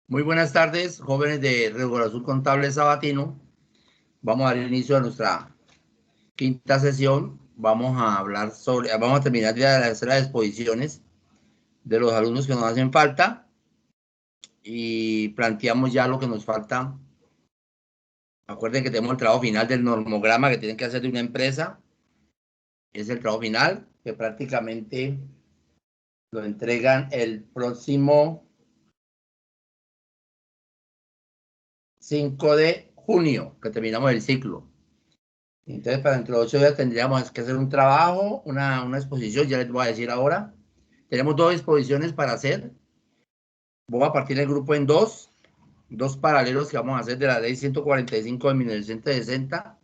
Muy buenas tardes, jóvenes de Regulación Contable Sabatino. Vamos a dar inicio a nuestra quinta sesión. Vamos a terminar de hacer las exposiciones de los alumnos que nos hacen falta y planteamos ya lo que nos falta. Acuerden que tenemos el trabajo final del normograma que tienen que hacer de una empresa. Es el trabajo final que prácticamente lo entregan el próximo 5 de junio, que terminamos el ciclo. Entonces, para dentro de 8 días tendríamos que hacer un trabajo, una exposición, ya les voy a decir ahora. Tenemos 2 exposiciones para hacer. Voy a partir el grupo en dos paralelos que vamos a hacer de la ley 145 de 1960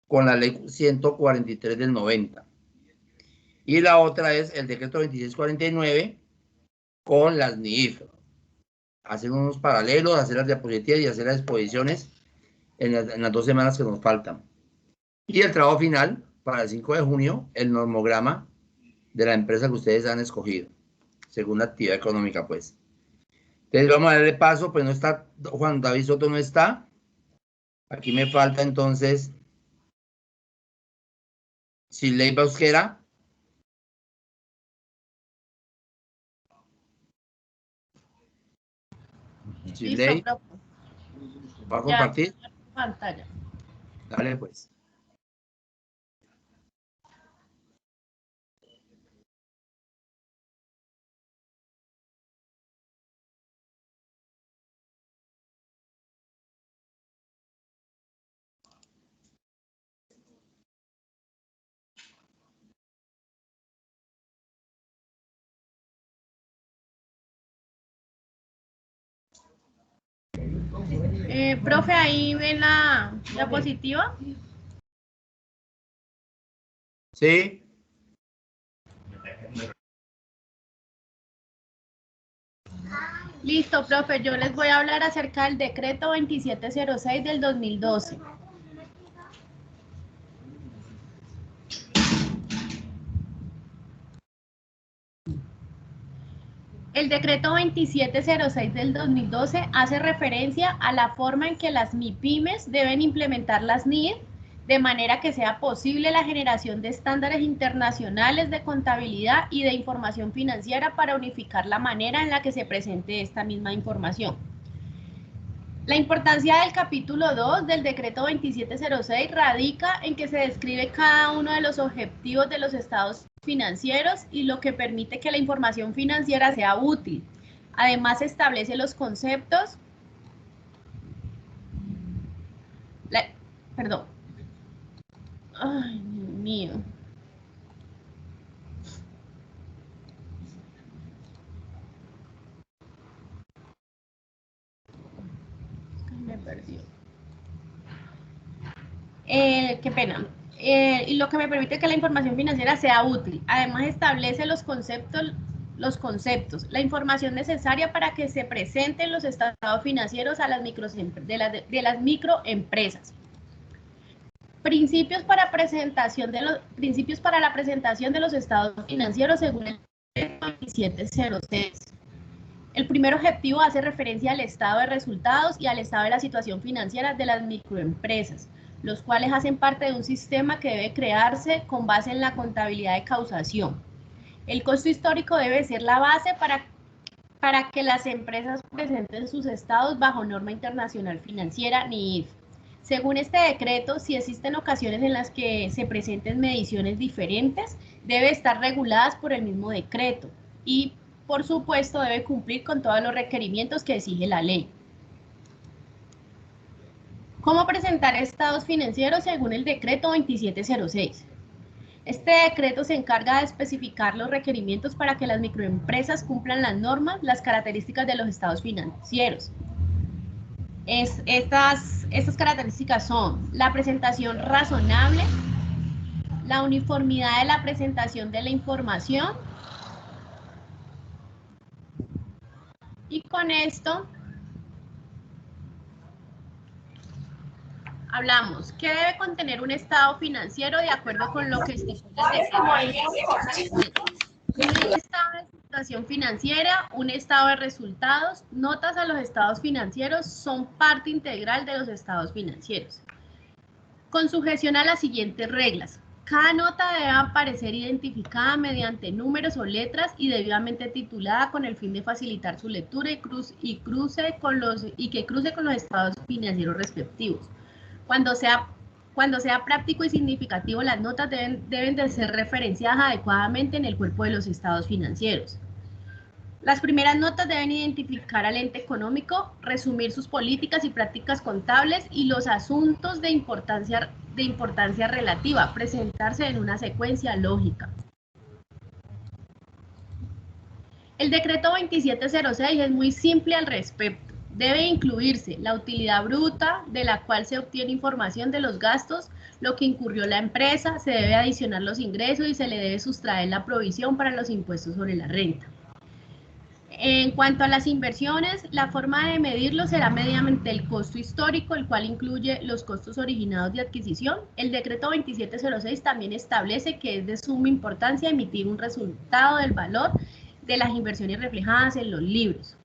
con la ley 143 del 90. Y la otra es el decreto 2649 con las NIF. Hacer unos paralelos, hacer las diapositivas y hacer las exposiciones en las 2 semanas que nos faltan. Y el trabajo final, para el 5 de junio, el normograma de la empresa que ustedes han escogido, según la actividad económica, pues. Entonces, vamos a darle paso, pues no está, Juan David Soto no está. Aquí me falta, entonces, Siley Bosquera. Siley, ¿va a compartir? Pantalla. Dale, pues. Profe, ahí ven la diapositiva. Sí. Listo, profe, yo les voy a hablar acerca del decreto 2706 del 2012. El decreto 2706 del 2012 hace referencia a la forma en que las MIPYMES deben implementar las NIF de manera que sea posible la generación de estándares internacionales de contabilidad y de información financiera para unificar la manera en la que se presente esta misma información. La importancia del capítulo 2 del decreto 2706 radica en que se describe cada uno de los objetivos de los estados financieros y lo que permite que la información financiera sea útil. Además, establece los conceptos. Perdón. Ay, Dios mío. Me perdió. Qué pena. Y lo que me permite que la información financiera sea útil. Además, establece los conceptos, la información necesaria para que se presenten los estados financieros a las microempresas. Principios para la presentación de los estados financieros según el 2706. El primer objetivo hace referencia al estado de resultados y al estado de la situación financiera de las microempresas, los cuales hacen parte de un sistema que debe crearse con base en la contabilidad de causación. El costo histórico debe ser la base para que las empresas presenten sus estados bajo norma internacional financiera NIF. Según este decreto, si existen ocasiones en las que se presenten mediciones diferentes, debe estar reguladas por el mismo decreto y, por supuesto, debe cumplir con todos los requerimientos que exige la ley. ¿Cómo presentar estados financieros según el decreto 2706? Este decreto se encarga de especificar los requerimientos para que las microempresas cumplan las normas, las características de los estados financieros. Estas características son la presentación razonable, la uniformidad de la presentación de la información, y con esto hablamos qué debe contener un estado financiero de acuerdo con lo que estipula el decreto. Un estado presentación financiera, un estado de resultados, notas a los estados financieros son parte integral de los estados financieros. Con sujeción a las siguientes reglas. Cada nota debe aparecer identificada mediante números o letras y debidamente titulada con el fin de facilitar su lectura y que cruce con los estados financieros respectivos. Cuando sea práctico y significativo, las notas deben de ser referenciadas adecuadamente en el cuerpo de los estados financieros. Las primeras notas deben identificar al ente económico, resumir sus políticas y prácticas contables y los asuntos de importancia relativa, presentarse en una secuencia lógica. El decreto 2706 es muy simple al respecto. Debe incluirse la utilidad bruta, de la cual se obtiene información de los gastos, lo que incurrió la empresa, se debe adicionar los ingresos y se le debe sustraer la provisión para los impuestos sobre la renta. En cuanto a las inversiones, la forma de medirlo será mediante el costo histórico, el cual incluye los costos originados de adquisición. El decreto 2706 también establece que es de suma importancia emitir un resultado del valor de las inversiones reflejadas en los libros.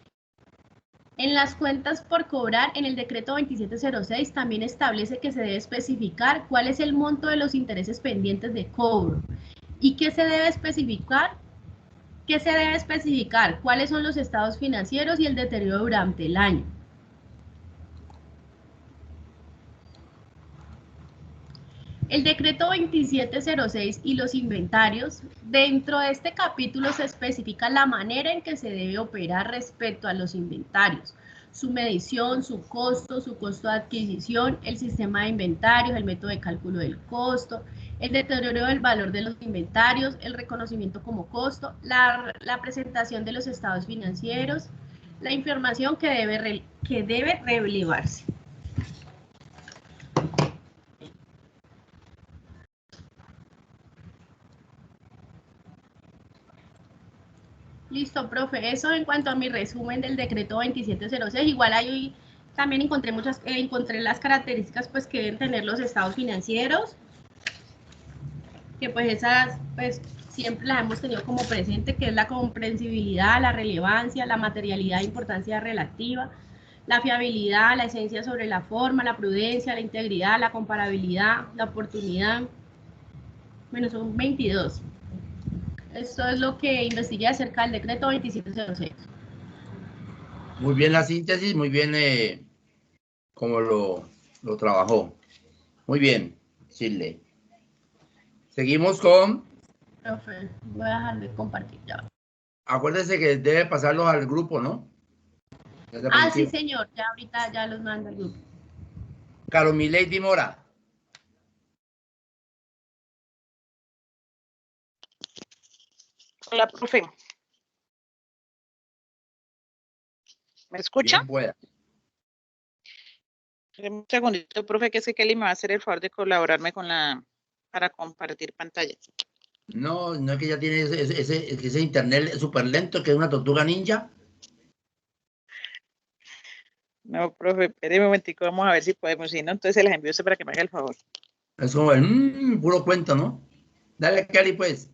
En las cuentas por cobrar, en el decreto 2706 también establece que se debe especificar cuál es el monto de los intereses pendientes de cobro y que se debe especificar cuáles son los estados financieros y el deterioro durante el año. El decreto 2706 y los inventarios. Dentro de este capítulo se especifica la manera en que se debe operar respecto a los inventarios, su medición, su costo de adquisición, el sistema de inventarios, el método de cálculo del costo, el deterioro del valor de los inventarios, el reconocimiento como costo, la presentación de los estados financieros, la información que debe relevarse. Listo, profe. Eso en cuanto a mi resumen del decreto 2706. Igual ahí también encontré las características pues que deben tener los estados financieros, que pues esas pues siempre las hemos tenido como presente, que es la comprensibilidad, la relevancia, la materialidad e importancia relativa, la fiabilidad, la esencia sobre la forma, la prudencia, la integridad, la comparabilidad, la oportunidad. Bueno, son 22. Esto es lo que investigué acerca del decreto 2706. Muy bien la síntesis, muy bien como lo trabajó. Muy bien, Chile. Seguimos con... Profe, voy a dejar de compartir ya. Acuérdese que debe pasarlos al grupo, ¿no? Sí, señor. Ya ahorita ya los manda al grupo. Carolina Mora. Hola, profe. ¿Me escucha? Bien pueda. Un segundito, profe, que sé que Kelly me va a hacer el favor de colaborarme para compartir pantalla. No, no es que ya tiene ese internet súper lento, que es una tortuga ninja. No, profe, espere un momentico, vamos a ver si podemos. Si no, entonces se las envío para que me haga el favor. Es como el puro cuento, ¿no? Dale, Cali, pues.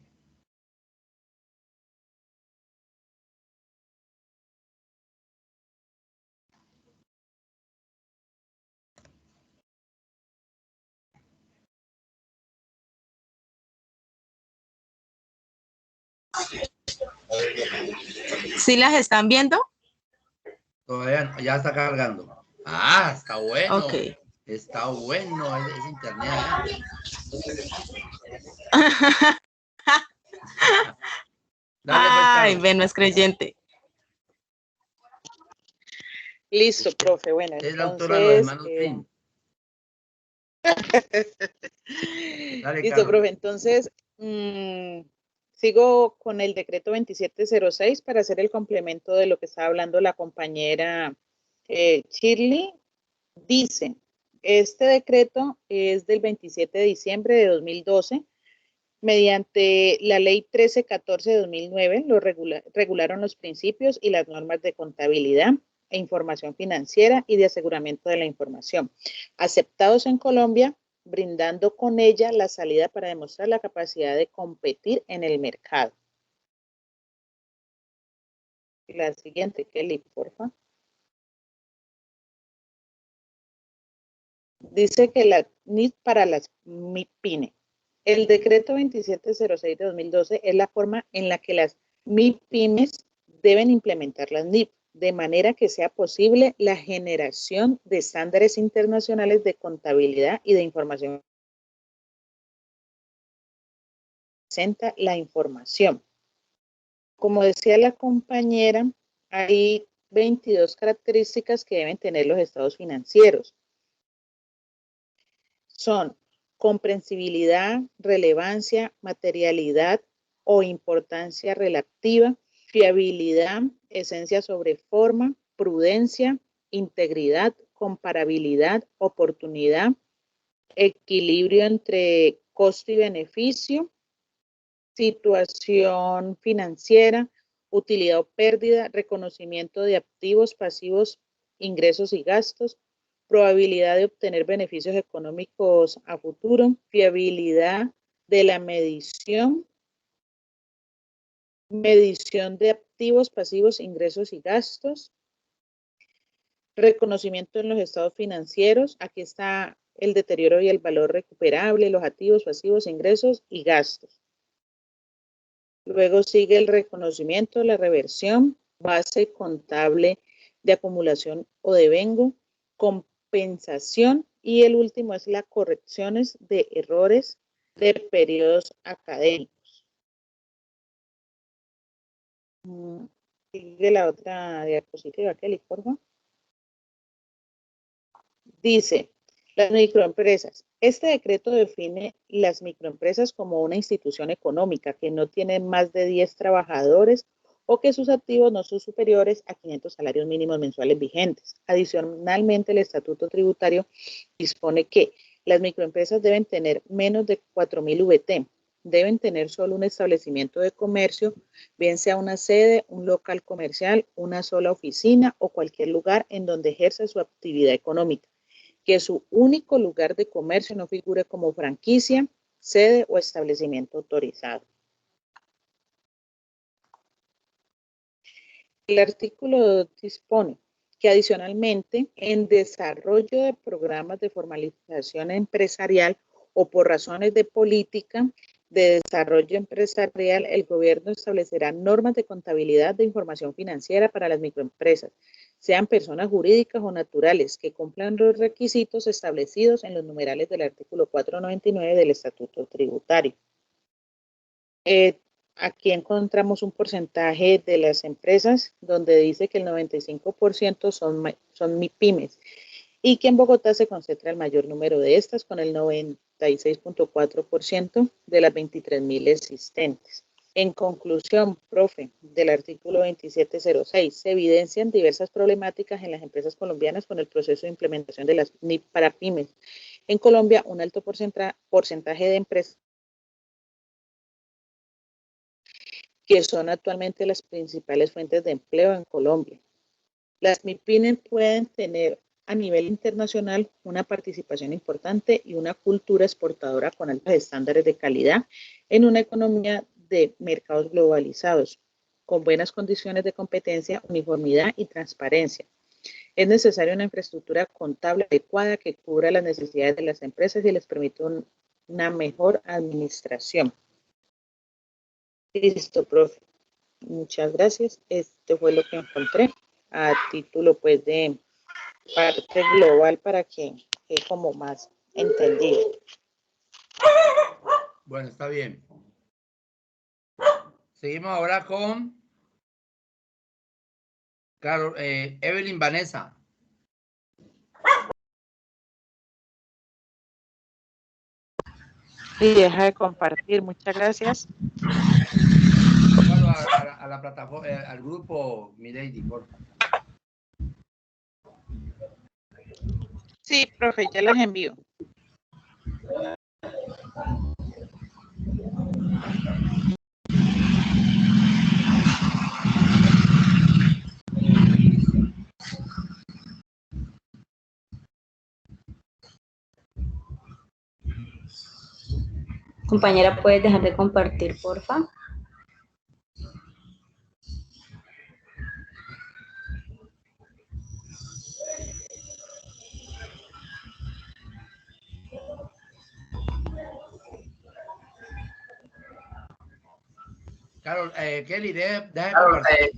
¿Sí las están viendo? Todavía ya está cargando. Ah, está bueno. Ok. Está bueno ese internet. Dale, pues, Ay, Carol. ven, no es creyente. Listo, profe. Bueno, Es entonces... la autora de los hermanos Grimm. Dale, Listo, Carol. profe. Entonces, sigo con el decreto 2706 para hacer el complemento de lo que estaba hablando la compañera Shirley. Dice, este decreto es del 27 de diciembre de 2012. Mediante la ley 1314 de 2009, regularon los principios y las normas de contabilidad e información financiera y de aseguramiento de la información, aceptados en Colombia, brindando con ella la salida para demostrar la capacidad de competir en el mercado. La siguiente, Kelly, por favor. Dice que la NIF para las MIPYME. El decreto 2706 de 2012 es la forma en la que las MIPYMES deben implementar las NIF, de manera que sea posible la generación de estándares internacionales de contabilidad y de información. Presenta la información. Como decía la compañera, hay 22 características que deben tener los estados financieros. Son comprensibilidad, relevancia, materialidad o importancia relativa, fiabilidad, esencia sobre forma, prudencia, integridad, comparabilidad, oportunidad, equilibrio entre costo y beneficio, situación financiera, utilidad o pérdida, reconocimiento de activos, pasivos, ingresos y gastos, probabilidad de obtener beneficios económicos a futuro, fiabilidad de la medición, medición de activos, pasivos, ingresos y gastos, reconocimiento en los estados financieros, aquí está el deterioro y el valor recuperable, los activos, pasivos, ingresos y gastos. Luego sigue el reconocimiento, la reversión, base contable de acumulación o devengo, compensación y el último es las correcciones de errores de periodos académicos. Sigue la otra diapositiva, Kelly, por favor. Dice, las microempresas. Este decreto define las microempresas como una institución económica que no tiene más de 10 trabajadores o que sus activos no son superiores a 500 salarios mínimos mensuales vigentes. Adicionalmente, el Estatuto Tributario dispone que las microempresas deben tener menos de 4.000 VT, deben tener solo un establecimiento de comercio, bien sea una sede, un local comercial, una sola oficina o cualquier lugar en donde ejerza su actividad económica, que su único lugar de comercio no figure como franquicia, sede o establecimiento autorizado. El artículo dispone que adicionalmente en desarrollo de programas de formalización empresarial o por razones de política de desarrollo empresarial, el gobierno establecerá normas de contabilidad de información financiera para las microempresas, sean personas jurídicas o naturales, que cumplan los requisitos establecidos en los numerales del artículo 499 del Estatuto Tributario. Aquí encontramos un porcentaje de las empresas donde dice que el 95% son MIPYMES y que en Bogotá se concentra el mayor número de estas con el 96.4% de las 23.000 existentes. En conclusión, profe, del artículo 2706, se evidencian diversas problemáticas en las empresas colombianas con el proceso de implementación de las NIF para pymes. En Colombia, un alto porcentaje de empresas que son actualmente las principales fuentes de empleo en Colombia. Las MIPYMES pueden tener a nivel internacional una participación importante y una cultura exportadora con altos estándares de calidad en una economía de mercados globalizados, con buenas condiciones de competencia, uniformidad y transparencia. Es necesaria una infraestructura contable adecuada que cubra las necesidades de las empresas y les permita una mejor administración. Listo, profe. Muchas gracias. Este fue lo que encontré a título pues de parte global para que quede como más entendido. Bueno, está bien. Seguimos ahora con Evelyn Vanessa. Sí, deja de compartir. Muchas gracias. Bueno, a la plataforma, al grupo Milady, por favor. Sí, profe, ya las envío. Compañera, ¿puedes dejar de compartir, porfa? Carol, Kelly, deja de compartir.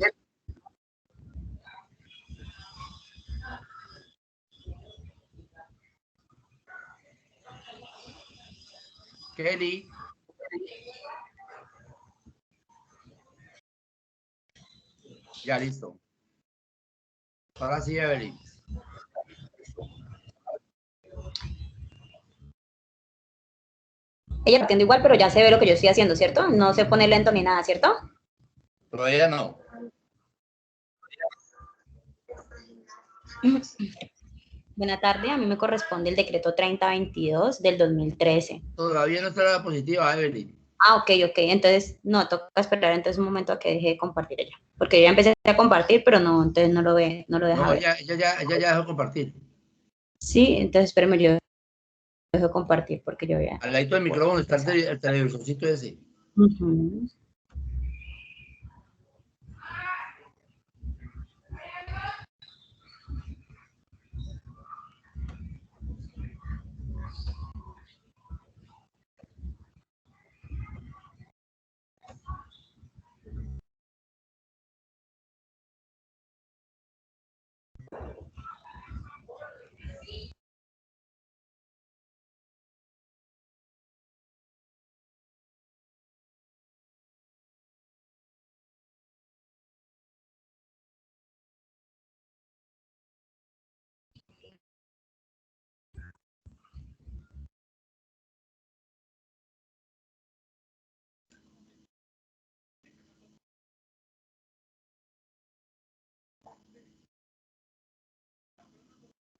Kelly. Ya, listo. Ahora sí, Evelyn. Ella partiendo igual, pero ya se ve lo que yo estoy haciendo, ¿cierto? No se pone lento ni nada, ¿cierto? Todavía no. Buena tarde, a mí me corresponde el decreto 3022 del 2013. Todavía no está la diapositiva, Evelyn. Ah, ok, entonces no, toca esperar entonces un momento a que deje de compartir ella, porque yo ya empecé a compartir, pero no, entonces no lo ve, no lo deja No, ver. ella ya dejó compartir. Sí, entonces espérame, yo dejo de compartir porque yo ya... Al ladito del micrófono está el televisorcito ese. Uh-huh.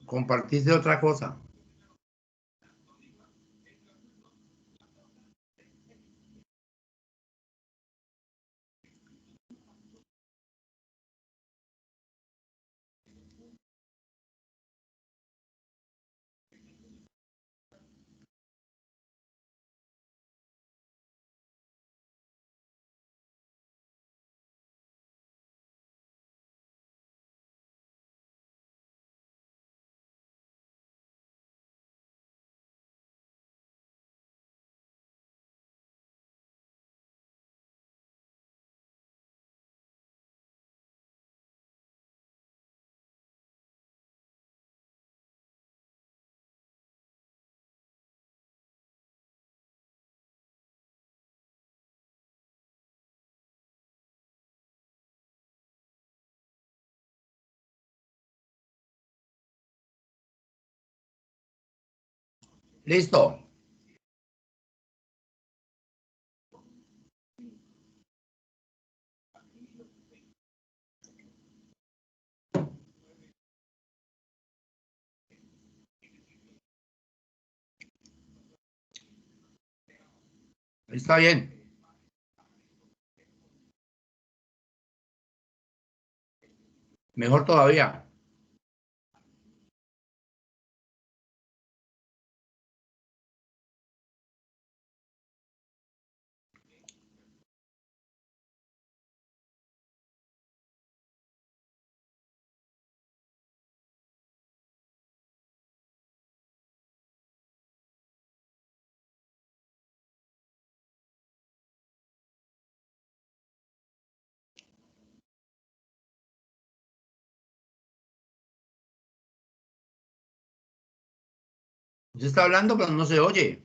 Compartiste otra cosa. Listo. Está bien. Mejor todavía. Usted está hablando, pero no se oye.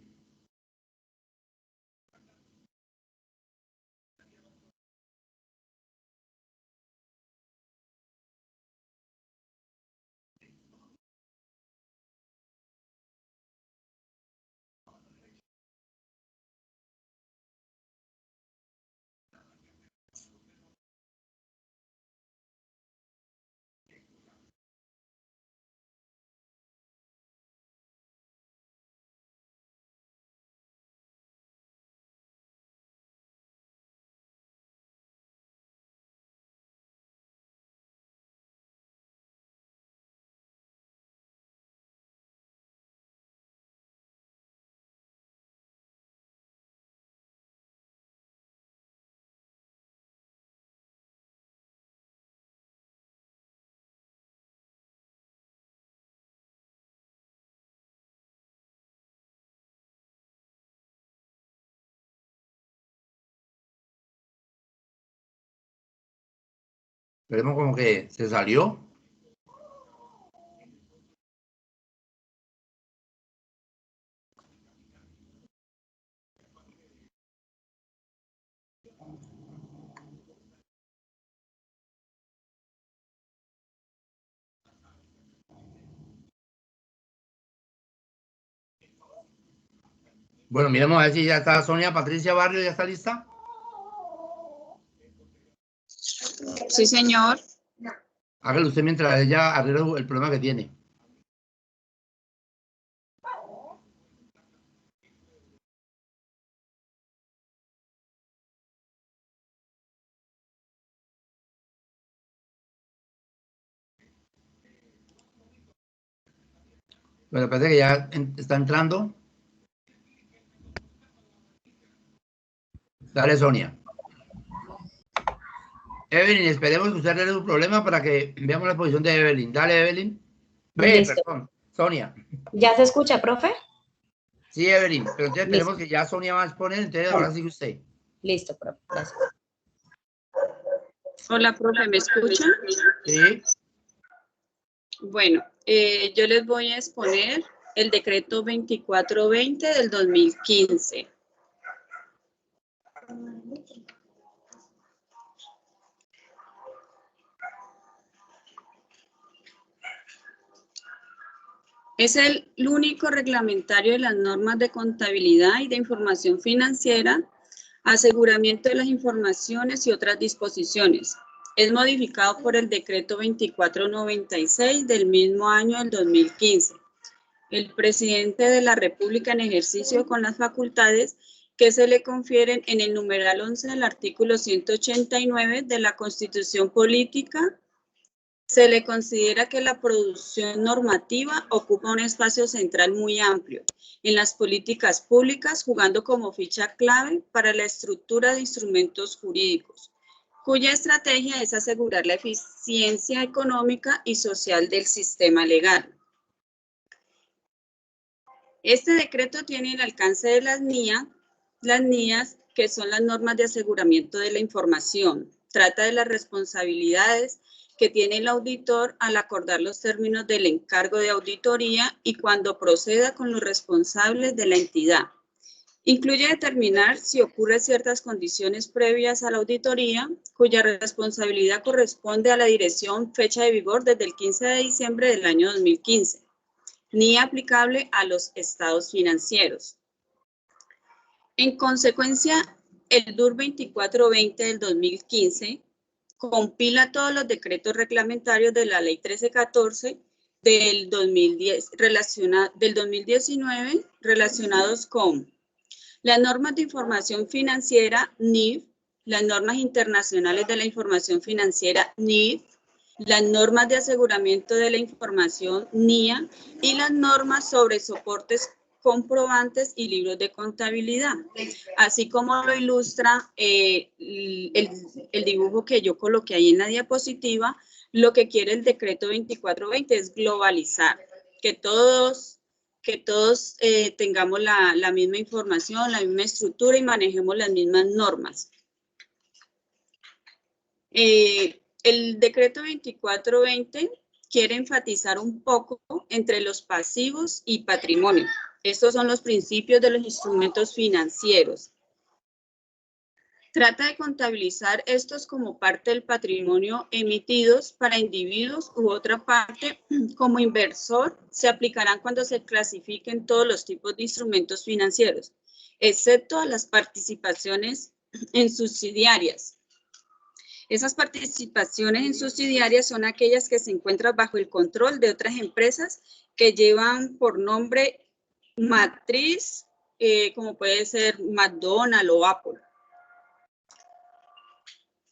Veremos como que se salió. Bueno, miremos a ver si ya está Sonia Patricia Barrio, ¿ya está lista? Sí, señor. Hágalo usted mientras ella arregla el problema que tiene. Bueno, parece que ya está entrando. Dale, Sonia. Evelyn, esperemos que usted arregle su problema para que veamos la posición de Evelyn. Dale, Evelyn. Listo. Perdón, Sonia. ¿Ya se escucha, profe? Sí, Evelyn, pero entonces Listo. esperemos que ya Sonia va a exponer, entonces ahora sigue usted. Listo, profe. Gracias. Hola, profe, ¿me escuchan? Sí. Bueno, yo les voy a exponer el decreto 2420 del 2015. Es el único reglamentario de las normas de contabilidad y de información financiera, aseguramiento de las informaciones y otras disposiciones. Es modificado por el decreto 2496 del mismo año del 2015. El presidente de la República en ejercicio con las facultades que se le confieren en el numeral 11 del artículo 189 de la Constitución Política. Se le considera que la producción normativa ocupa un espacio central muy amplio en las políticas públicas, jugando como ficha clave para la estructura de instrumentos jurídicos, cuya estrategia es asegurar la eficiencia económica y social del sistema legal. Este decreto tiene el alcance de las NIAs, que son las normas de aseguramiento de la información. Trata de las responsabilidades que tiene el auditor al acordar los términos del encargo de auditoría y cuando proceda con los responsables de la entidad. Incluye determinar si ocurren ciertas condiciones previas a la auditoría, cuya responsabilidad corresponde a la dirección, fecha de vigor desde el 15 de diciembre del año 2015, ni aplicable a los estados financieros. En consecuencia, el DUR 2420 del 2015 compila todos los decretos reglamentarios de la Ley 1314 del 2019 relacionados con las normas de información financiera NIF, las normas internacionales de la información financiera NIF, las normas de aseguramiento de la información NIA y las normas sobre soportes comprobantes y libros de contabilidad, así como lo ilustra el dibujo que yo coloqué ahí en la diapositiva. Lo que quiere el decreto 2420 es globalizar, que todos tengamos la misma información, la misma estructura y manejemos las mismas normas. El decreto 2420 quiere enfatizar un poco entre los pasivos y patrimonio. Estos son los principios de los instrumentos financieros. Trata de contabilizar estos como parte del patrimonio emitidos para individuos u otra parte como inversor. Se aplicarán cuando se clasifiquen todos los tipos de instrumentos financieros, excepto a las participaciones en subsidiarias. Esas participaciones en subsidiarias son aquellas que se encuentran bajo el control de otras empresas que llevan por nombre matriz, como puede ser McDonald's o Apple.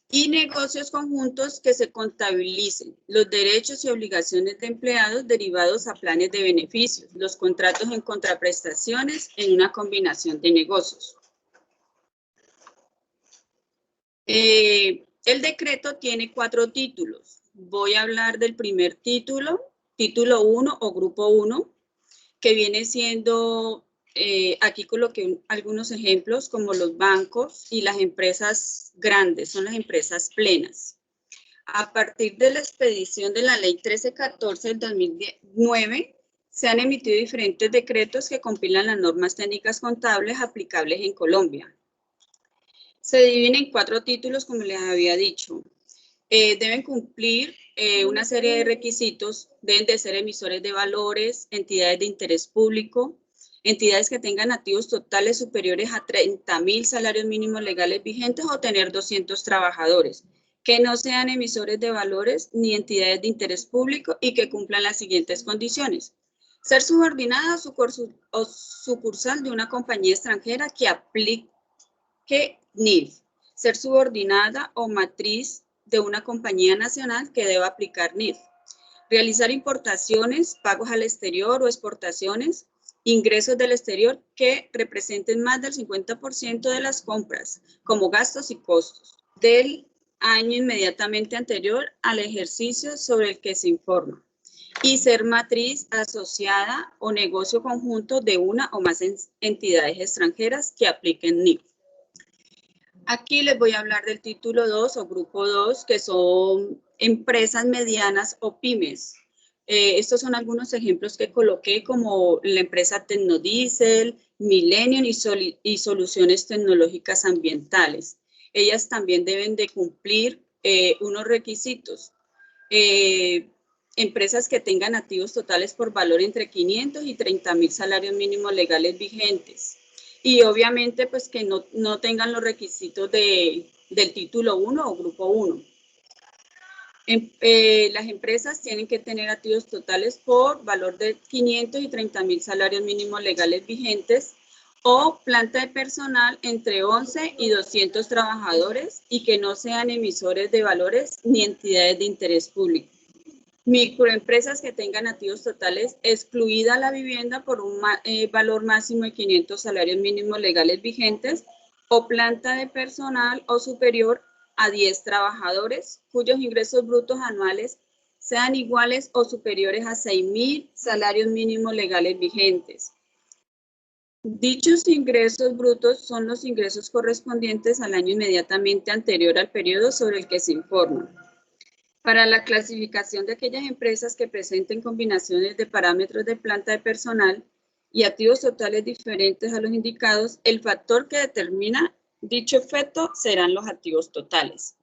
Y negocios conjuntos que se contabilicen los derechos y obligaciones de empleados derivados a planes de beneficios, los contratos en contraprestaciones en una combinación de negocios. El decreto tiene 4 títulos. Voy a hablar del primer título 1 o grupo 1, que viene siendo, aquí coloqué algunos ejemplos como los bancos y las empresas grandes, son las empresas plenas. A partir de la expedición de la Ley 1314 del 2009, se han emitido diferentes decretos que compilan las normas técnicas contables aplicables en Colombia. Se dividen en 4 títulos, como les había dicho. Deben cumplir una serie de requisitos, deben de ser emisores de valores, entidades de interés público, entidades que tengan activos totales superiores a 30.000 salarios mínimos legales vigentes o tener 200 trabajadores, que no sean emisores de valores ni entidades de interés público y que cumplan las siguientes condiciones. Ser subordinada o sucursal de una compañía extranjera que aplique NIF. Ser subordinada o matriz de una compañía nacional que deba aplicar NIF. Realizar importaciones, pagos al exterior o exportaciones, ingresos del exterior que representen más del 50% de las compras, como gastos y costos, del año inmediatamente anterior al ejercicio sobre el que se informa. Y ser matriz, asociada o negocio conjunto de una o más entidades extranjeras que apliquen NIF. Aquí les voy a hablar del título 2 o grupo 2, que son empresas medianas o pymes. Estos son algunos ejemplos que coloqué, como la empresa Tecnodiesel, Millennium y Soluciones Tecnológicas Ambientales. Ellas también deben de cumplir unos requisitos. Empresas que tengan activos totales por valor entre 500 y 30.000 salarios mínimos legales vigentes. Y obviamente pues que no tengan los requisitos del título 1 o grupo 1. Las empresas tienen que tener activos totales por valor de 500 y 30.000 salarios mínimos legales vigentes o planta de personal entre 11 y 200 trabajadores y que no sean emisores de valores ni entidades de interés público. Microempresas que tengan activos totales, excluida la vivienda, por un valor máximo de 500 salarios mínimos legales vigentes o planta de personal o superior a 10 trabajadores cuyos ingresos brutos anuales sean iguales o superiores a 6.000 salarios mínimos legales vigentes. Dichos ingresos brutos son los ingresos correspondientes al año inmediatamente anterior al periodo sobre el que se informa. Para la clasificación de aquellas empresas que presenten combinaciones de parámetros de planta de personal y activos totales diferentes a los indicados, el factor que determina dicho efecto serán los activos totales.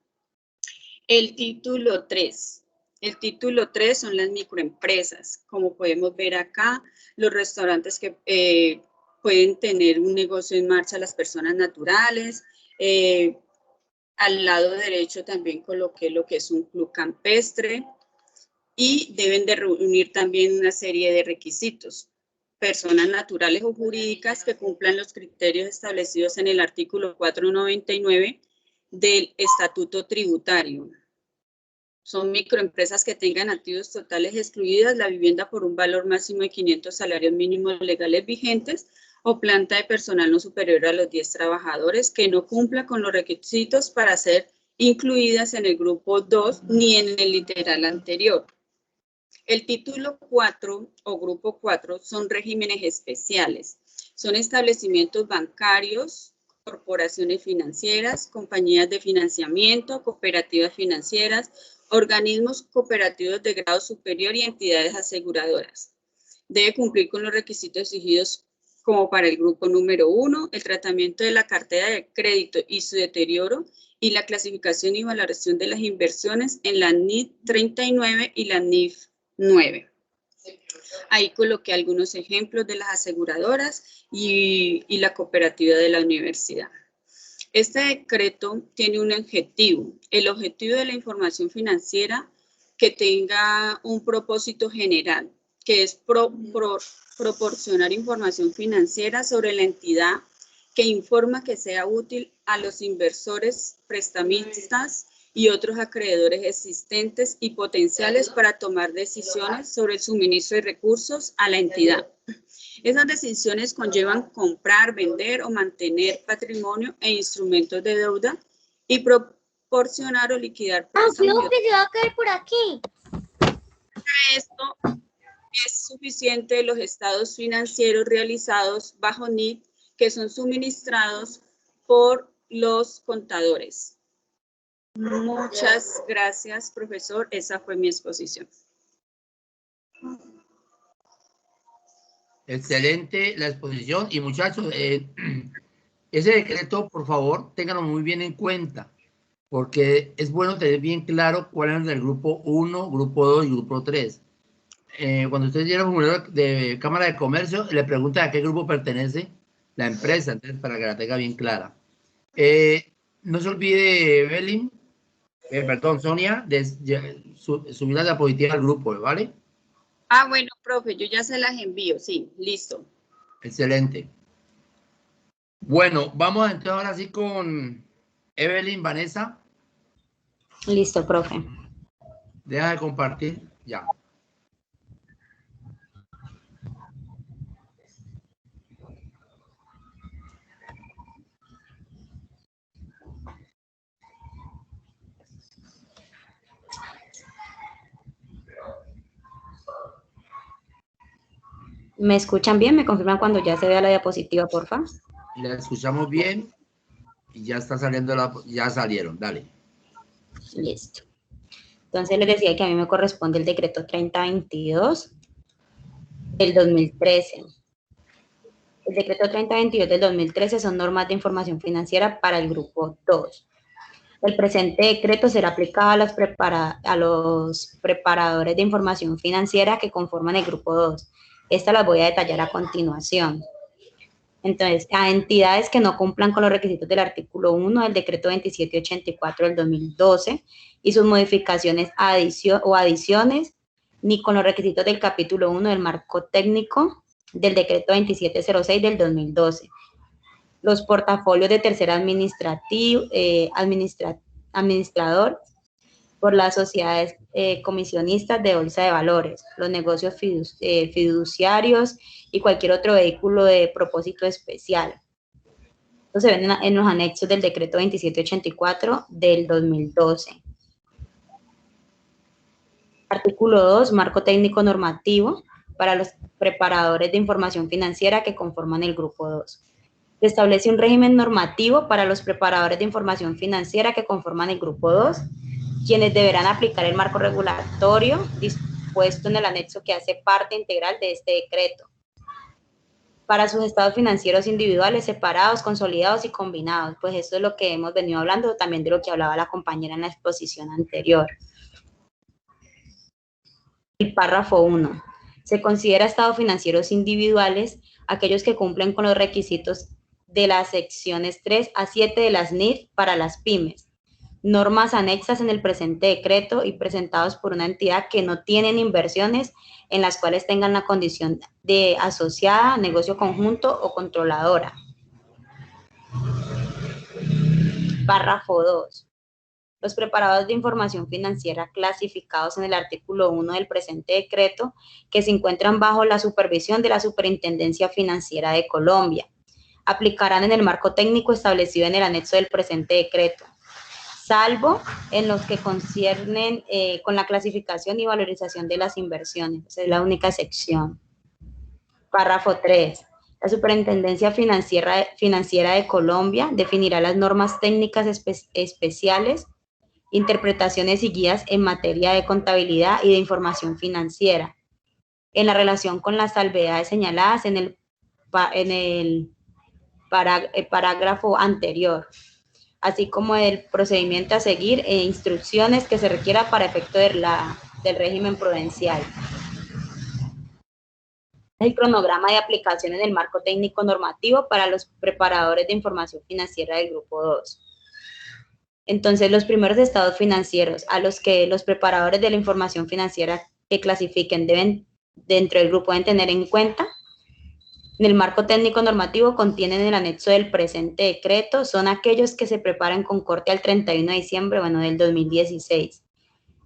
El título 3. El título 3 son las microempresas. Como podemos ver acá, los restaurantes que pueden tener un negocio en marcha, las personas naturales. Al lado derecho también coloqué lo que es un club campestre y deben de reunir también una serie de requisitos. Personas naturales o jurídicas que cumplan los criterios establecidos en el artículo 499 del Estatuto Tributario. Son microempresas que tengan activos totales excluidas la vivienda por un valor máximo de 500 salarios mínimos legales vigentes o planta de personal no superior a los 10 trabajadores que no cumpla con los requisitos para ser incluidas en el grupo 2 ni en el literal anterior. El título 4 o grupo 4 son regímenes especiales. Son establecimientos bancarios, corporaciones financieras, compañías de financiamiento, cooperativas financieras, organismos cooperativos de grado superior y entidades aseguradoras. Debe cumplir con los requisitos exigidos como para el grupo número 1, el tratamiento de la cartera de crédito y su deterioro y la clasificación y valoración de las inversiones en la NIF 39 y la NIF 9. Ahí coloqué algunos ejemplos de las aseguradoras y la cooperativa de la universidad. Este decreto tiene un objetivo. El objetivo de la información financiera que tenga un propósito general, que es proporcionar información financiera sobre la entidad que informa que sea útil a los inversores, prestamistas y otros acreedores existentes y potenciales para tomar decisiones sobre el suministro de recursos a la entidad. Esas decisiones conllevan comprar, vender o mantener patrimonio e instrumentos de deuda y proporcionar o liquidar. Se va a caer por aquí. Esto es suficiente de los estados financieros realizados bajo NIF que son suministrados por los contadores. Muchas gracias, profesor. Esa fue mi exposición. Excelente la exposición. Y muchachos, ese decreto, por favor, ténganlo muy bien en cuenta, porque es bueno tener bien claro cuál es el grupo 1, grupo 2 y grupo 3. Cuando ustedes llegan a un formulario de Cámara de Comercio, le preguntan a qué grupo pertenece la empresa, entonces para que la tenga bien clara. No se olvide, Evelyn, perdón, Sonia, de subir la diapositiva al grupo, ¿vale? Ah, bueno, profe, yo ya se las envío, sí, listo. Excelente. Bueno, vamos a entrar ahora sí con Evelyn, Vanessa. Listo, profe. Deja de compartir, ya. ¿Me escuchan bien? ¿Me confirman cuando ya se vea la diapositiva, porfa? La escuchamos bien y ya está saliendo ya salieron, dale. Listo. Entonces les decía que a mí me corresponde el decreto 3022 del 2013. El decreto 3022 del 2013 son normas de información financiera para el grupo 2. El presente decreto será aplicado a los preparadores de información financiera que conforman el grupo 2. Estas las voy a detallar a continuación. Entonces, a entidades que no cumplan con los requisitos del artículo 1 del decreto 2784 del 2012 y sus modificaciones o adiciones, ni con los requisitos del capítulo 1 del marco técnico del decreto 2706 del 2012. Los portafolios de tercer administrador por las sociedades comisionistas de bolsa de valores, los negocios fiduciarios y cualquier otro vehículo de propósito especial. Esto se ven en los anexos del decreto 2784 del 2012. Artículo 2, marco técnico normativo para los preparadores de información financiera que conforman el grupo 2. Se establece un régimen normativo para los preparadores de información financiera que conforman el grupo 2, quienes deberán aplicar el marco regulatorio dispuesto en el anexo que hace parte integral de este decreto para sus estados financieros individuales, separados, consolidados y combinados. Pues esto es lo que hemos venido hablando, también de lo que hablaba la compañera en la exposición anterior. El párrafo 1. Se considera estados financieros individuales aquellos que cumplen con los requisitos de las secciones 3 a 7 de las NIF para las pymes, normas anexas en el presente decreto y presentados por una entidad que no tienen inversiones en las cuales tengan la condición de asociada, negocio conjunto o controladora. Párrafo 2. Los preparadores de información financiera clasificados en el artículo 1 del presente decreto que se encuentran bajo la supervisión de la Superintendencia Financiera de Colombia aplicarán en el marco técnico establecido en el anexo del presente decreto, salvo en los que conciernen con la clasificación y valorización de las inversiones. Esa es la única excepción. Párrafo 3. La Superintendencia Financiera de Colombia definirá las normas técnicas especiales, interpretaciones y guías en materia de contabilidad y de información financiera, en la relación con las salvedades señaladas en el parágrafo anterior, así como el procedimiento a seguir e instrucciones que se requiera para efecto del régimen prudencial. El cronograma de aplicación en el marco técnico normativo para los preparadores de información financiera del grupo 2. Entonces, los primeros estados financieros a los que los preparadores de la información financiera que clasifiquen dentro del grupo deben tener en cuenta en el marco técnico normativo contienen el anexo del presente decreto, son aquellos que se preparan con corte al 31 de diciembre, del 2016.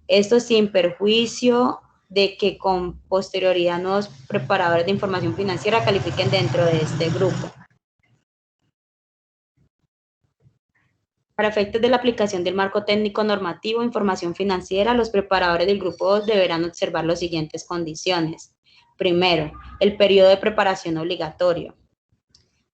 Esto sin perjuicio de que con posterioridad nuevos preparadores de información financiera califiquen dentro de este grupo. Para efectos de la aplicación del marco técnico normativo de información financiera, los preparadores del grupo 2 deberán observar las siguientes condiciones. Primero, el periodo de preparación obligatorio.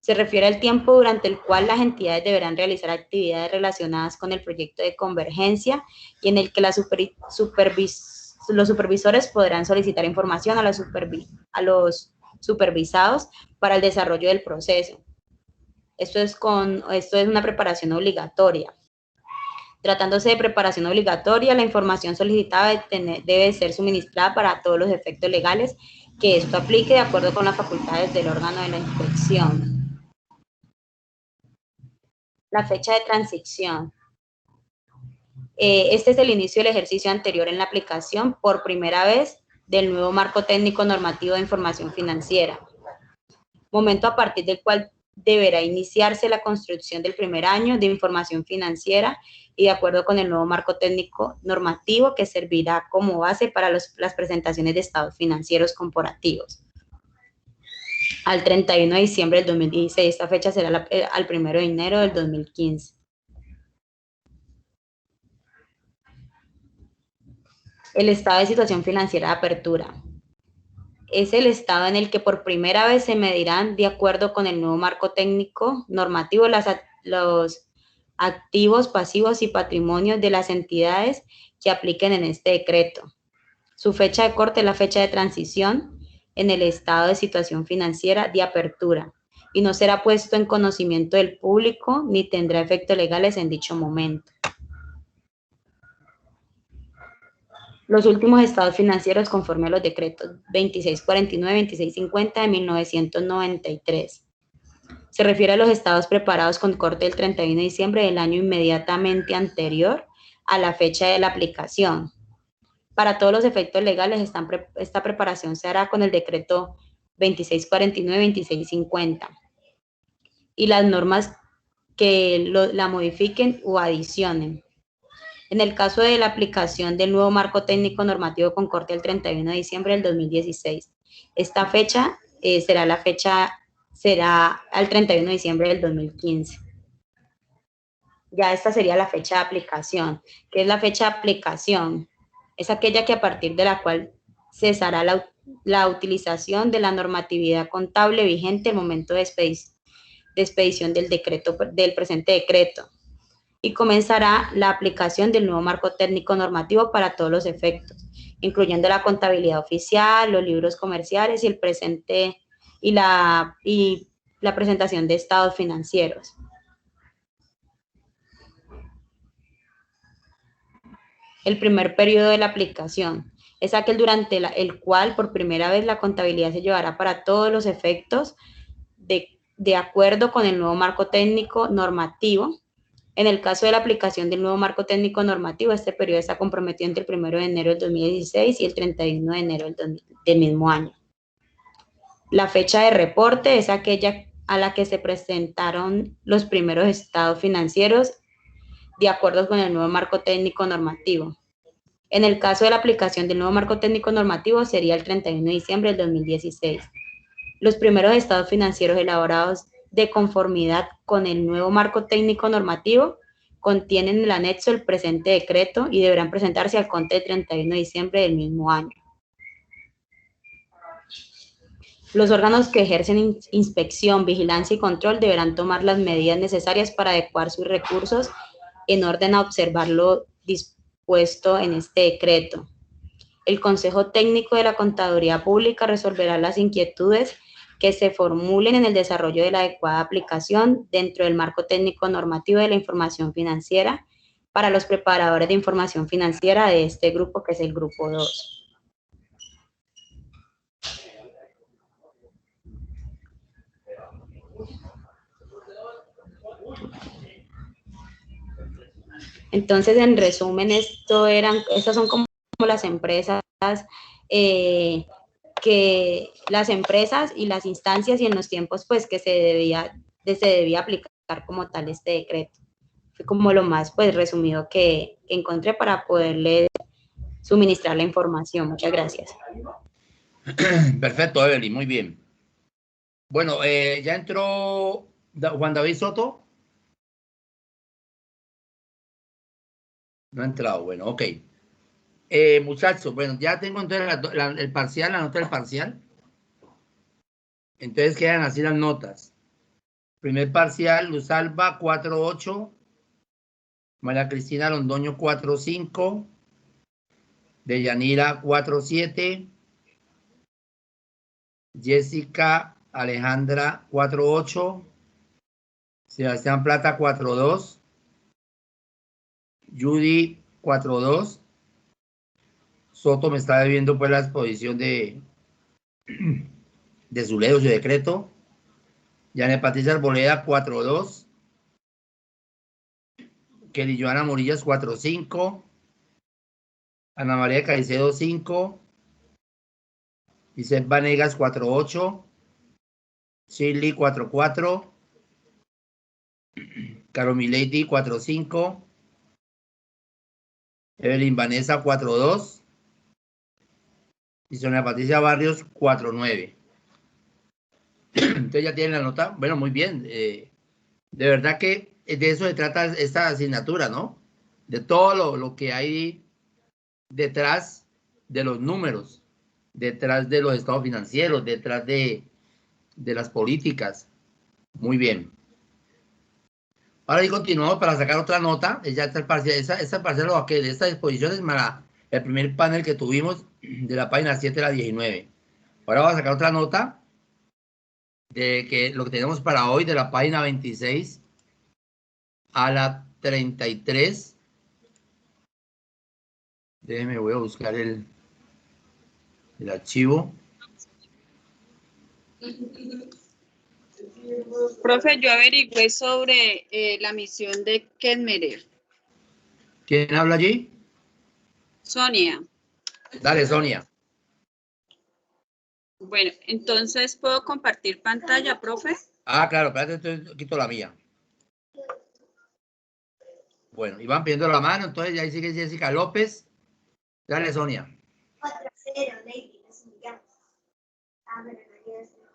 Se refiere al tiempo durante el cual las entidades deberán realizar actividades relacionadas con el proyecto de convergencia y en el que los supervisores podrán solicitar información a los supervisados para el desarrollo del proceso. Esto es una preparación obligatoria. Tratándose de preparación obligatoria, la información solicitada debe ser suministrada para todos los efectos legales que esto aplique de acuerdo con las facultades del órgano de la inspección. La fecha de transición. Este es el inicio del ejercicio anterior en la aplicación por primera vez del nuevo marco técnico normativo de información financiera, momento a partir del cual deberá iniciarse la construcción del primer año de información financiera y de acuerdo con el nuevo marco técnico normativo que servirá como base para las presentaciones de estados financieros corporativos. Al 31 de diciembre del 2016, esta fecha será al 1 de enero del 2015. El estado de situación financiera de apertura. Es el estado en el que por primera vez se medirán, de acuerdo con el nuevo marco técnico normativo, los activos, pasivos y patrimonios de las entidades que apliquen en este decreto. Su fecha de corte es la fecha de transición en el estado de situación financiera de apertura y no será puesto en conocimiento del público ni tendrá efectos legales en dicho momento. Los últimos estados financieros conforme a los decretos 2649 y 2650 de 1993. Se refiere a los estados preparados con corte el 31 de diciembre del año inmediatamente anterior a la fecha de la aplicación. Para todos los efectos legales, esta preparación se hará con el decreto 2649 y 2650 y las normas que la modifiquen o adicionen. En el caso de la aplicación del nuevo marco técnico normativo con corte el 31 de diciembre del 2016, esta fecha será al 31 de diciembre del 2015. Ya esta sería la fecha de aplicación. ¿Qué es la fecha de aplicación? Es aquella que a partir de la cual cesará la utilización de la normatividad contable vigente al momento de expedición del presente decreto. Y comenzará la aplicación del nuevo marco técnico normativo para todos los efectos, incluyendo la contabilidad oficial, los libros comerciales y el presente y la presentación de estados financieros. El primer periodo de la aplicación es aquel durante el cual por primera vez la contabilidad se llevará para todos los efectos de acuerdo con el nuevo marco técnico normativo. En el caso de la aplicación del nuevo marco técnico normativo, este periodo está comprometido entre el 1 de enero del 2016 y el 31 de enero del mismo año. La fecha de reporte es aquella a la que se presentaron los primeros estados financieros de acuerdo con el nuevo marco técnico normativo. En el caso de la aplicación del nuevo marco técnico normativo sería el 31 de diciembre del 2016. Los primeros estados financieros elaborados de conformidad con el nuevo marco técnico normativo contienen en el anexo el presente decreto y deberán presentarse al conte del 31 de diciembre del mismo año. Los órganos que ejercen inspección, vigilancia y control deberán tomar las medidas necesarias para adecuar sus recursos en orden a observar lo dispuesto en este decreto. El Consejo Técnico de la Contaduría Pública resolverá las inquietudes que se formulen en el desarrollo de la adecuada aplicación dentro del marco técnico normativo de la información financiera para los preparadores de información financiera de este grupo, que es el grupo 2. Entonces, en resumen, estas son como las empresas las empresas y las instancias y en los tiempos pues que se debía aplicar como tal este decreto. Fue como lo más pues resumido que encontré para poderle suministrar la información. Muchas gracias. Perfecto, Evelyn, muy bien. Bueno, ya entró Juan David Soto. No ha entrado, bueno, ok. Muchachos, bueno, ya tengo entonces el parcial, la nota del parcial. Entonces quedan así las notas. Primer parcial, Luz Alba, 4.8. María Cristina Londoño, 4.5. Deyanira, 4.7. Jessica Alejandra, 4.8. Sebastián Plata, 4.2. Judy, 4.2. Soto me está debiendo pues la exposición de su ley o su decreto. Yanet Patricia Arboleda, 4.2. Kelly Joana Morillas, 4.5. Ana María Caicedo, 5. Isabel Vanegas, 4.8. Shirley, 4.4. Caro Milady, 4.5. Evelyn Vanessa, 4.2. Y Sonia Patricia Barrios, 4.9. Entonces ya tienen la nota. Bueno, muy bien. De verdad que de eso se trata esta asignatura, ¿no? De todo lo que hay detrás de los números, detrás de los estados financieros, detrás de las políticas. Muy bien. Ahora sí continuamos para sacar otra nota. Ya está el parcial. Esta parcial de esta exposición es para el primer panel que tuvimos de la página 7 a la 19. Ahora vamos a sacar otra nota de que lo que tenemos para hoy de la página 26 a la 33. Déjeme, voy a buscar el archivo. Profe, yo averigüé sobre la misión de Kedmerer. ¿Quién habla allí? Sonia. Dale, Sonia. Bueno, entonces, ¿puedo compartir pantalla, profe? Ah, claro, espérate, entonces quito la mía. Bueno, y van pidiendo la mano, entonces ya ahí sigue Jessica López. Dale, Sonia. 4-0, Lady, las humillamos. Ah, bueno, no quiero decir más.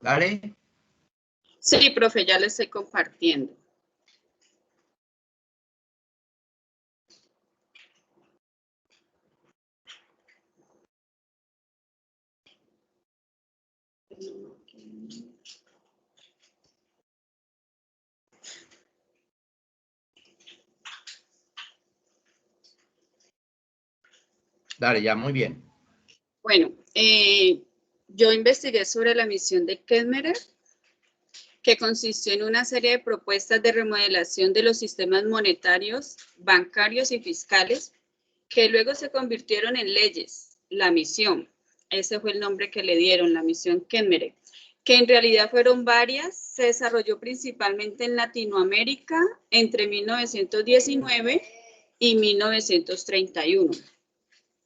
Dale. Sí, profe, ya le estoy compartiendo. Dale, ya, muy bien. Bueno, yo investigué sobre la misión de Kedmerer, que consistió en una serie de propuestas de remodelación de los sistemas monetarios, bancarios y fiscales, que luego se convirtieron en leyes. La misión, ese fue el nombre que le dieron, la misión Kedmerer, que en realidad fueron varias, se desarrolló principalmente en Latinoamérica entre 1919 y 1931.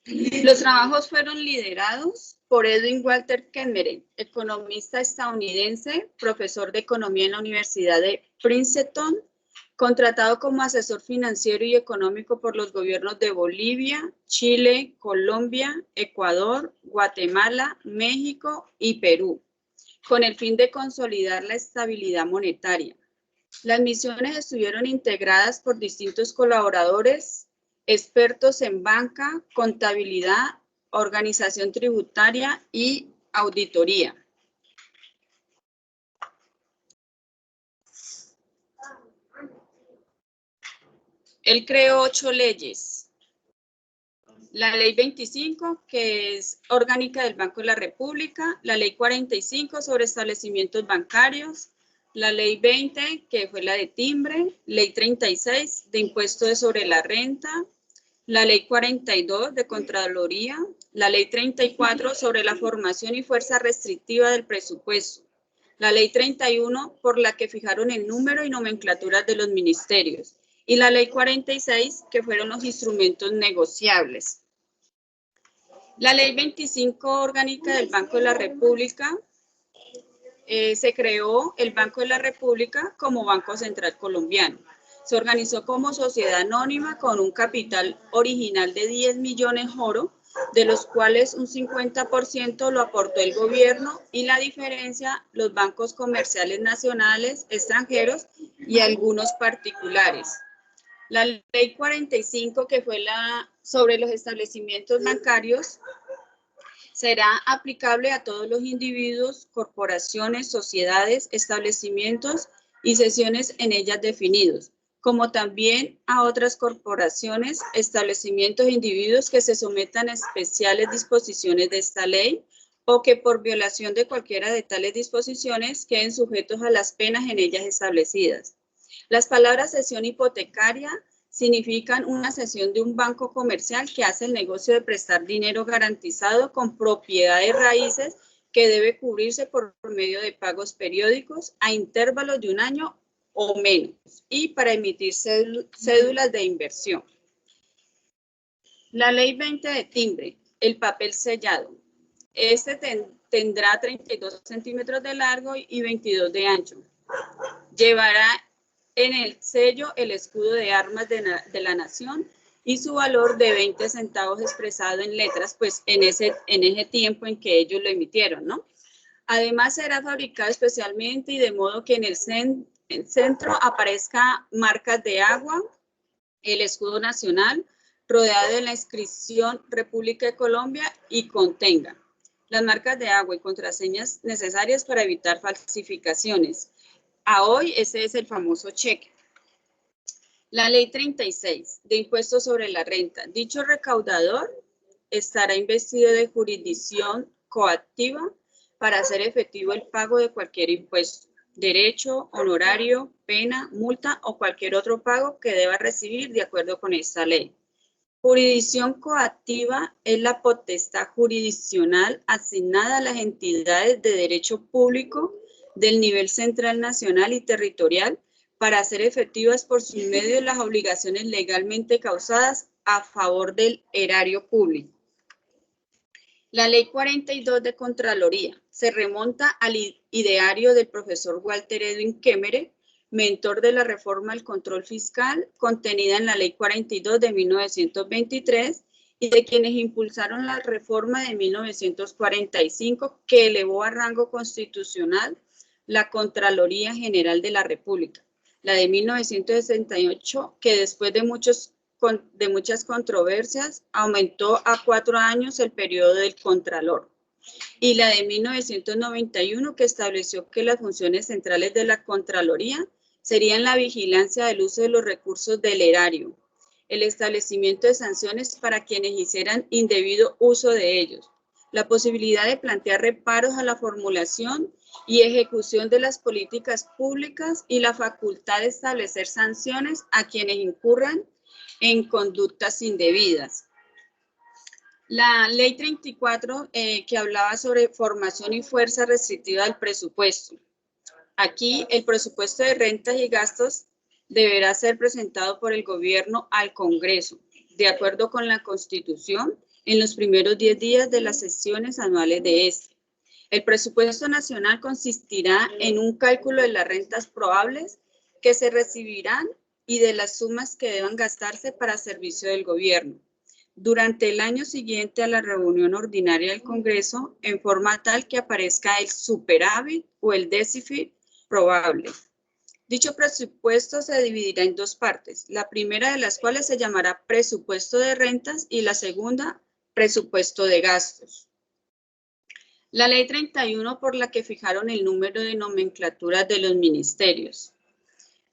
Los trabajos fueron liderados por Edwin Walter Kedmerer, economista estadounidense, profesor de economía en la Universidad de Princeton, contratado como asesor financiero y económico por los gobiernos de Bolivia, Chile, Colombia, Ecuador, Guatemala, México y Perú, con el fin de consolidar la estabilidad monetaria. Las misiones estuvieron integradas por distintos colaboradores, expertos en banca, contabilidad, organización tributaria y auditoría. Él creó 8 leyes. La ley 25, que es orgánica del Banco de la República, la ley 45 sobre establecimientos bancarios, la ley 20, que fue la de timbre, ley 36 de impuesto sobre la renta, la ley 42 de Contraloría, la ley 34 sobre la formación y fuerza restrictiva del presupuesto, la ley 31 por la que fijaron el número y nomenclaturas de los ministerios, y la ley 46 que fueron los instrumentos negociables. La ley 25 orgánica del Banco de la República, se creó el Banco de la República como Banco Central Colombiano. Se organizó como sociedad anónima con un capital original de 10 millones oro de los cuales un 50% lo aportó el gobierno y la diferencia los bancos comerciales nacionales, extranjeros y algunos particulares. La ley 45, que fue la sobre los establecimientos bancarios, será aplicable a todos los individuos, corporaciones, sociedades, establecimientos y sesiones en ellas definidos, como también a otras corporaciones, establecimientos e individuos que se sometan a especiales disposiciones de esta ley o que por violación de cualquiera de tales disposiciones queden sujetos a las penas en ellas establecidas. Las palabras cesión hipotecaria significan una cesión de un banco comercial que hace el negocio de prestar dinero garantizado con propiedades raíces que debe cubrirse por medio de pagos periódicos a intervalos de un año o menos y para emitir cédulas de inversión. La ley 20 de timbre, el papel sellado. Este tendrá 32 centímetros de largo y 22 de ancho. Llevará en el sello el escudo de armas de la nación y su valor de 20 centavos expresado en letras, pues en ese tiempo en que ellos lo emitieron, ¿no? Además será fabricado especialmente y de modo que en el centro aparezca marcas de agua, el escudo nacional, rodeado de la inscripción República de Colombia y contenga las marcas de agua y contraseñas necesarias para evitar falsificaciones. A hoy ese es el famoso cheque. La ley 36 de impuestos sobre la renta. Dicho recaudador estará investido de jurisdicción coactiva para hacer efectivo el pago de cualquier impuesto, derecho, honorario, pena, multa o cualquier otro pago que deba recibir de acuerdo con esta ley. Jurisdicción coactiva es la potestad jurisdiccional asignada a las entidades de derecho público del nivel central, nacional y territorial para hacer efectivas por sus medios las obligaciones legalmente causadas a favor del erario público. La ley 42 de Contraloría se remonta al ideario del profesor Walter Edwin Kemmerer, mentor de la reforma al control fiscal contenida en la ley 42 de 1923 y de quienes impulsaron la reforma de 1945 que elevó a rango constitucional la Contraloría General de la República, la de 1968 que después de muchas controversias aumentó a 4 años el periodo del Contralor, y la de 1991 que estableció que las funciones centrales de la Contraloría serían la vigilancia del uso de los recursos del erario, el establecimiento de sanciones para quienes hicieran indebido uso de ellos, la posibilidad de plantear reparos a la formulación y ejecución de las políticas públicas y la facultad de establecer sanciones a quienes incurran en conductas indebidas. La ley 34 que hablaba sobre formación y fuerza restrictiva del presupuesto. Aquí el presupuesto de rentas y gastos deberá ser presentado por el gobierno al Congreso, de acuerdo con la Constitución, en los primeros 10 días de las sesiones anuales de este. El presupuesto nacional consistirá en un cálculo de las rentas probables que se recibirán y de las sumas que deban gastarse para servicio del gobierno durante el año siguiente a la reunión ordinaria del Congreso en forma tal que aparezca el superávit o el déficit probable. Dicho presupuesto se dividirá en 2 partes, la primera de las cuales se llamará presupuesto de rentas y la segunda presupuesto de gastos. La ley 31 por la que fijaron el número de nomenclaturas de los ministerios.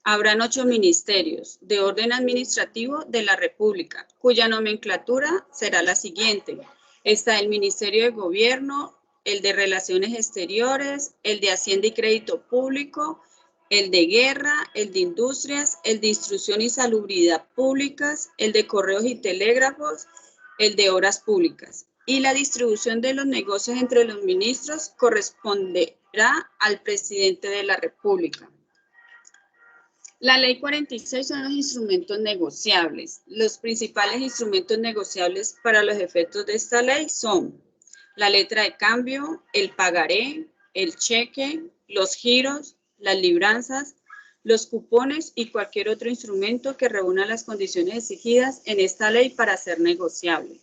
Habrán 8 ministerios de orden administrativo de la República, cuya nomenclatura será la siguiente. Está el Ministerio de Gobierno, el de Relaciones Exteriores, el de Hacienda y Crédito Público, el de Guerra, el de Industrias, el de Instrucción y Salubridad Públicas, el de Correos y Telégrafos, el de Obras Públicas. Y la distribución de los negocios entre los ministros corresponderá al presidente de la República. La ley 46 son los instrumentos negociables. Los principales instrumentos negociables para los efectos de esta ley son la letra de cambio, el pagaré, el cheque, los giros, las libranzas, los cupones y cualquier otro instrumento que reúna las condiciones exigidas en esta ley para ser negociable.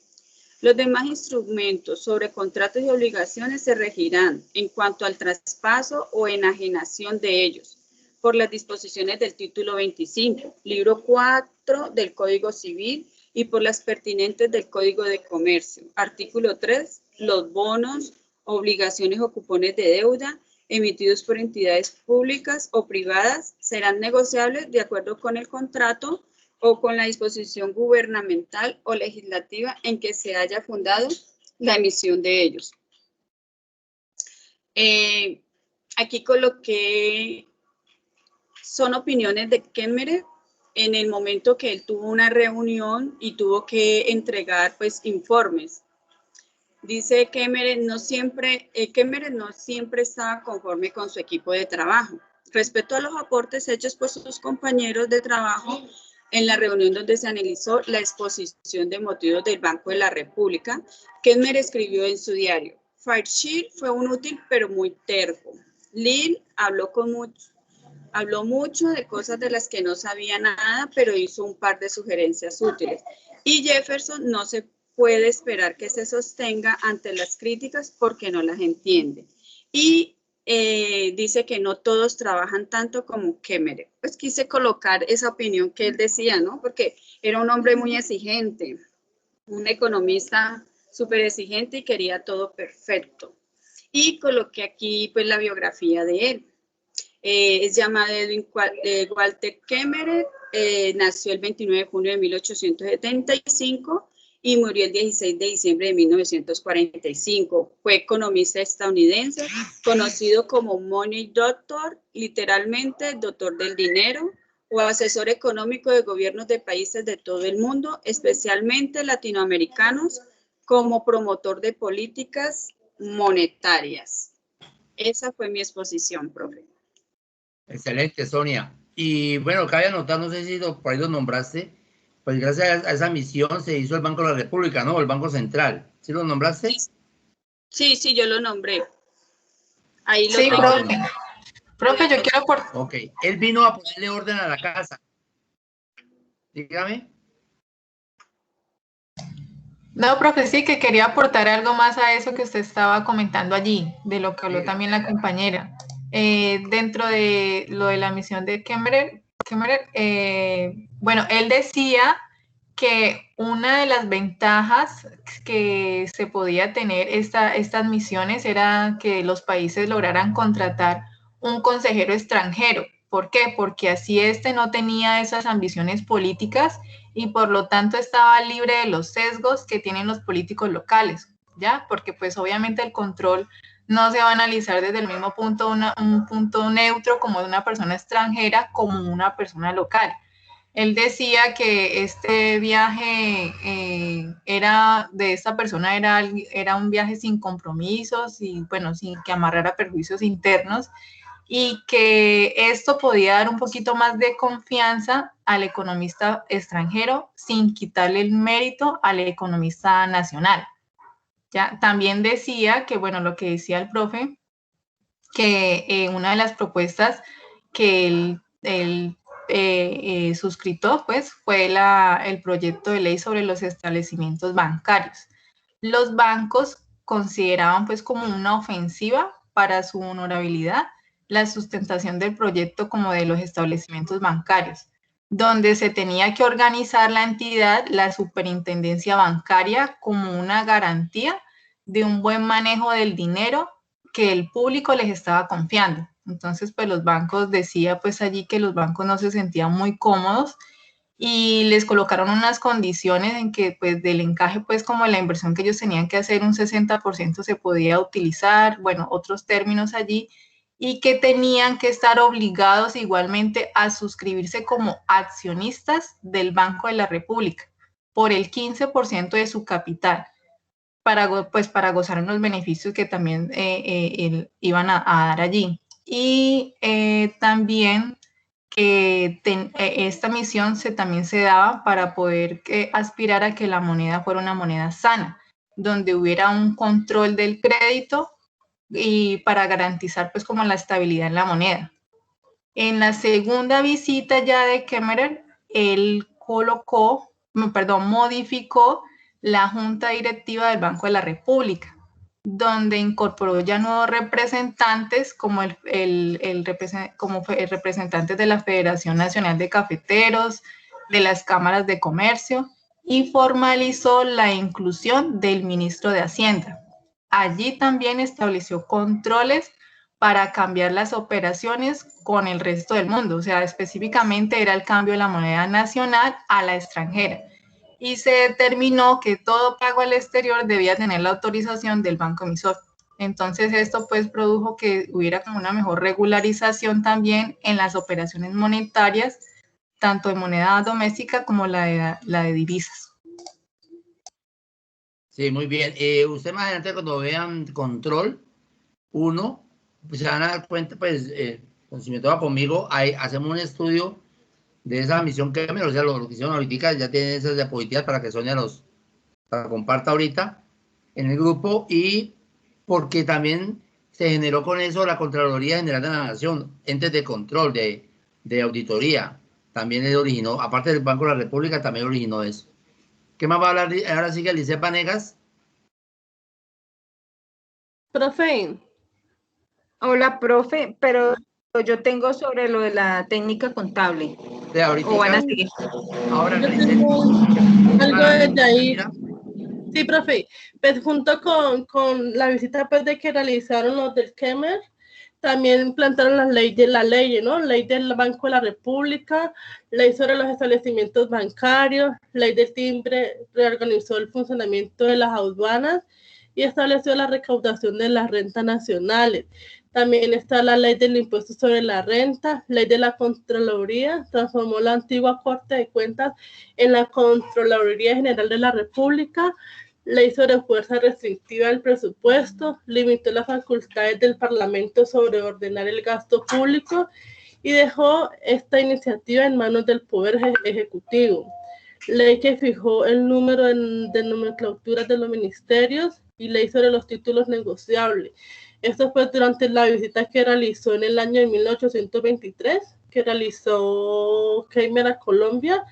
Los demás instrumentos sobre contratos y obligaciones se regirán en cuanto al traspaso o enajenación de ellos por las disposiciones del título 25, libro 4 del Código Civil y por las pertinentes del Código de Comercio. Artículo 3. Los bonos, obligaciones o cupones de deuda emitidos por entidades públicas o privadas serán negociables de acuerdo con el contrato o con la disposición gubernamental o legislativa en que se haya fundado la emisión de ellos. Aquí coloqué, son opiniones de Kemmerer en el momento que él tuvo una reunión y tuvo que entregar pues informes. Dice Kemmerer no siempre estaba conforme con su equipo de trabajo. Respecto a los aportes hechos por sus compañeros de trabajo, en la reunión donde se analizó la exposición de motivos del Banco de la República, Kemmerer escribió en su diario: Fairchild fue un útil pero muy terco. Lynn habló mucho de cosas de las que no sabía nada, pero hizo un par de sugerencias útiles. Y Jefferson no se puede esperar que se sostenga ante las críticas porque no las entiende. Y dice que no todos trabajan tanto como Kemmerer. Pues quise colocar esa opinión que él decía, ¿no? Porque era un hombre muy exigente, un economista súper exigente y quería todo perfecto. Y coloqué aquí pues la biografía de él. Es llamado Walter Kemmerer, nació el 29 de junio de 1875 y murió el 16 de diciembre de 1945. Fue economista estadounidense, conocido como Money Doctor, literalmente doctor del dinero, o asesor económico de gobiernos de países de todo el mundo, especialmente latinoamericanos, como promotor de políticas monetarias. Esa fue mi exposición, profe. Excelente, Sonia. Y bueno, cabe anotar, no sé si por ahí lo nombraste, pues gracias a esa misión se hizo el Banco de la República, ¿no? El Banco Central. ¿Sí lo nombraste? Sí, yo lo nombré. Ahí lo Sí, tengo. profe. Profe, yo quiero por... Ok, él vino a ponerle orden a la casa. Dígame. No, profe, sí que quería aportar algo más a eso que usted estaba comentando allí, de lo que habló también la compañera. Dentro de lo de la misión de Kemmerer, bueno, él decía que una de las ventajas que se podía tener estas misiones era que los países lograran contratar un consejero extranjero. ¿Por qué? Porque así no tenía esas ambiciones políticas y por lo tanto estaba libre de los sesgos que tienen los políticos locales, ¿ya? Porque pues obviamente el control no se va a analizar desde el mismo punto, un punto neutro como de una persona extranjera como una persona local. Él decía que este viaje de esta persona era un viaje sin compromisos y bueno, sin que amarrara perjuicios internos y que esto podía dar un poquito más de confianza al economista extranjero sin quitarle el mérito al economista nacional. ¿Ya? También decía que, bueno, lo que decía el profe, que una de las propuestas que él suscrito, pues, fue el proyecto de ley sobre los establecimientos bancarios. Los bancos consideraban, pues, como una ofensiva para su honorabilidad la sustentación del proyecto como de los establecimientos bancarios, donde se tenía que organizar la entidad, la superintendencia bancaria, como una garantía de un buen manejo del dinero que el público les estaba confiando. Entonces, pues los bancos, decía pues allí que los bancos no se sentían muy cómodos y les colocaron unas condiciones en que pues del encaje pues como la inversión que ellos tenían que hacer un 60% se podía utilizar, bueno, otros términos allí, y que tenían que estar obligados igualmente a suscribirse como accionistas del Banco de la República por el 15% de su capital para gozar unos beneficios que también iban a dar allí. Y también que esta misión también se daba para poder aspirar a que la moneda fuera una moneda sana, donde hubiera un control del crédito y para garantizar pues como la estabilidad en la moneda. En la segunda visita ya de Kemmerer, él modificó la Junta Directiva del Banco de la República, donde incorporó ya nuevos representantes como el representante de la Federación Nacional de Cafeteros, de las cámaras de comercio, y formalizó la inclusión del ministro de Hacienda. Allí también estableció controles para cambiar las operaciones con el resto del mundo, o sea, específicamente era el cambio de la moneda nacional a la extranjera. Y se determinó que todo pago al exterior debía tener la autorización del banco emisor. Entonces esto pues produjo que hubiera como una mejor regularización también en las operaciones monetarias, tanto de moneda doméstica como la de divisas. Sí, muy bien. Usted más adelante cuando vean control 1, pues se van a dar cuenta, pues, si me toca conmigo, hacemos un estudio de esa misión que o sea, lo que hicieron ahorita, ya tienen esas diapositivas para que Sonia para comparta ahorita en el grupo, y porque también se generó con eso la Contraloría General de la Nación, entes de control, de auditoría, también él originó, aparte del Banco de la República, también originó eso. ¿Qué más va a hablar? Ahora sigue Alicia Vanegas. Profe, hola, profe, pero yo tengo sobre lo de la técnica contable. De ahorita. ¿O van a seguir? Ahora, Yo Alicia, tengo algo desde ahí. mira. Sí, profe, pues junto con la visita pues de que realizaron los del Kemer, también plantaron la ley, ¿no? Ley del Banco de la República, ley sobre los establecimientos bancarios, ley del timbre, reorganizó el funcionamiento de las aduanas y estableció la recaudación de las rentas nacionales. También está la ley del impuesto sobre la renta, ley de la Contraloría, transformó la antigua Corte de Cuentas en la Contraloría General de la República, ley sobre fuerza restrictiva del presupuesto, limitó las facultades del Parlamento sobre ordenar el gasto público y dejó esta iniciativa en manos del Poder Ejecutivo. Ley que fijó el número de nomenclaturas de los ministerios y ley sobre los títulos negociables. Esto fue durante la visita que realizó en el año de 1823, que realizó Keimer a Colombia,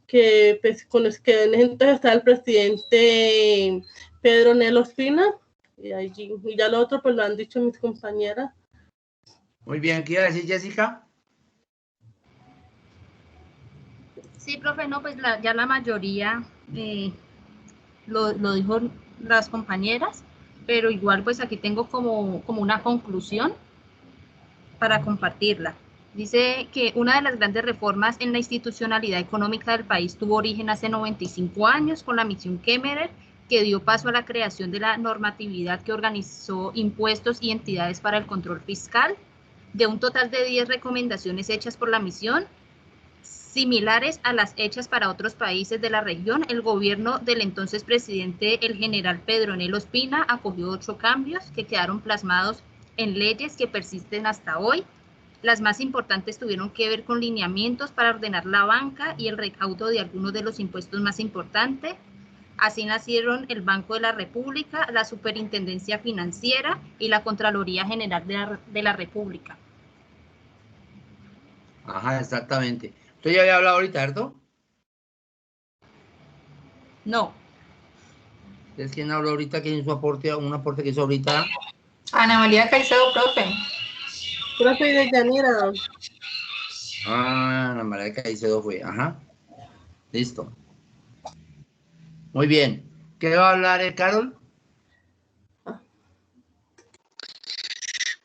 que pues, con los que en ese entonces estaba el presidente Pedro Nel Ospina, y ya lo otro pues lo han dicho mis compañeras. Muy bien, ¿qué iba a decir Jessica? Sí, profe, no, pues ya la mayoría lo dijo las compañeras, pero igual pues aquí tengo como una conclusión para compartirla. Dice que una de las grandes reformas en la institucionalidad económica del país tuvo origen hace 95 años con la misión Kemmerer, que dio paso a la creación de la normatividad que organizó impuestos y entidades para el control fiscal. De un total de 10 recomendaciones hechas por la misión, similares a las hechas para otros países de la región, el gobierno del entonces presidente, el general Pedro Nel Ospina, acogió 8 cambios que quedaron plasmados en leyes que persisten hasta hoy. Las más importantes tuvieron que ver con lineamientos para ordenar la banca y el recaudo de algunos de los impuestos más importantes. Así nacieron el Banco de la República, la Superintendencia Financiera y la Contraloría General de la República. Ajá, exactamente. ¿Usted ya había hablado ahorita, cierto? No. ¿Es quién habló ahorita? ¿Quién hizo un aporte que hizo ahorita? Ana María Caicedo, profe. Profe de Yanira. Ana María Caicedo fue, ajá. Listo. Muy bien. ¿Qué va a hablar, Carol?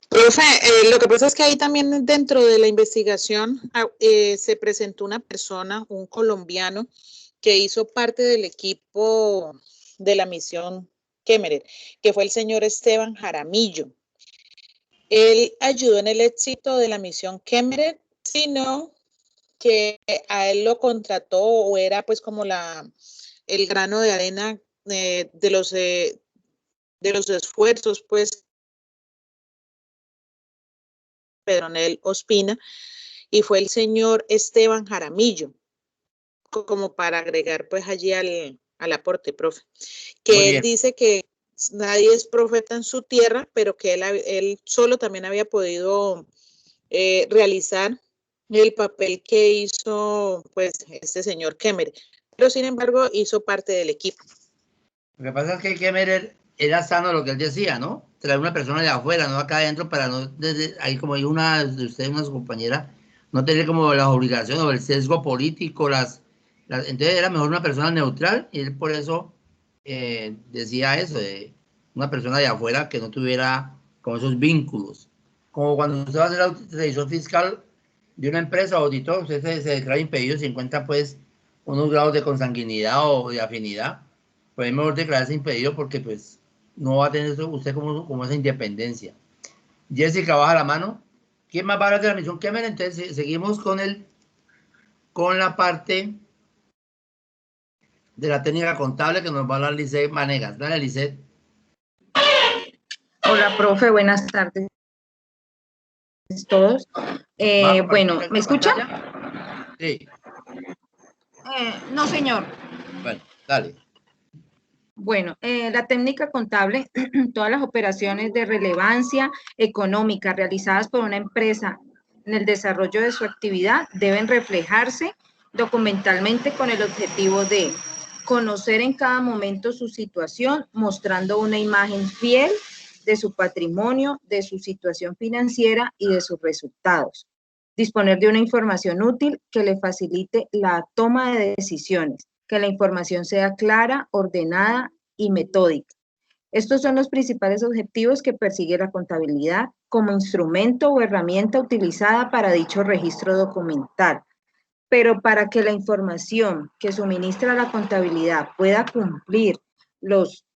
Profe, lo que pasa es que ahí también dentro de la investigación se presentó una persona, un colombiano, que hizo parte del equipo de la misión Kemmerer, que fue el señor Esteban Jaramillo. Él ayudó en el éxito de la misión Kemmerer, sino que a él lo contrató o era pues como el grano de arena de los esfuerzos pues Pedro Nel Ospina, y fue el señor Esteban Jaramillo, como para agregar pues allí al aporte, profe, que él dice que nadie es profeta en su tierra, pero que él solo también había podido realizar el papel que hizo pues este señor Kemmerer, pero sin embargo hizo parte del equipo. Lo que pasa es que Kemmerer era sano lo que él decía, ¿no? Traer una persona de afuera, no acá adentro, para no, desde, ahí como hay una de ustedes, una compañera, no tener como las obligaciones o el sesgo político, entonces era mejor una persona neutral, y él por eso decía eso, de una persona de afuera que no tuviera como esos vínculos. Como cuando usted va a hacer la revisor fiscal de una empresa o auditor, usted se declara impedido si encuentra pues unos grados de consanguinidad o de afinidad, pues es mejor declararse impedido porque pues no va a tener usted como esa independencia. Jessica, baja la mano. ¿Quién más va a hablar de la misión Kemmerer? Entonces seguimos con la parte de la técnica contable que nos va a hablar Lisset Manegas. Dale, Lisset. Hola, profe, buenas tardes todos. Bueno, ¿me escuchan? Sí. No, señor. Bueno, dale. Bueno, la técnica contable, todas las operaciones de relevancia económica realizadas por una empresa en el desarrollo de su actividad deben reflejarse documentalmente con el objetivo de conocer en cada momento su situación, mostrando una imagen fiel de su patrimonio, de su situación financiera y de sus resultados. Disponer de una información útil que le facilite la toma de decisiones, que la información sea clara, ordenada y metódica. Estos son los principales objetivos que persigue la contabilidad como instrumento o herramienta utilizada para dicho registro documental. Pero para que la información que suministra la contabilidad pueda cumplir los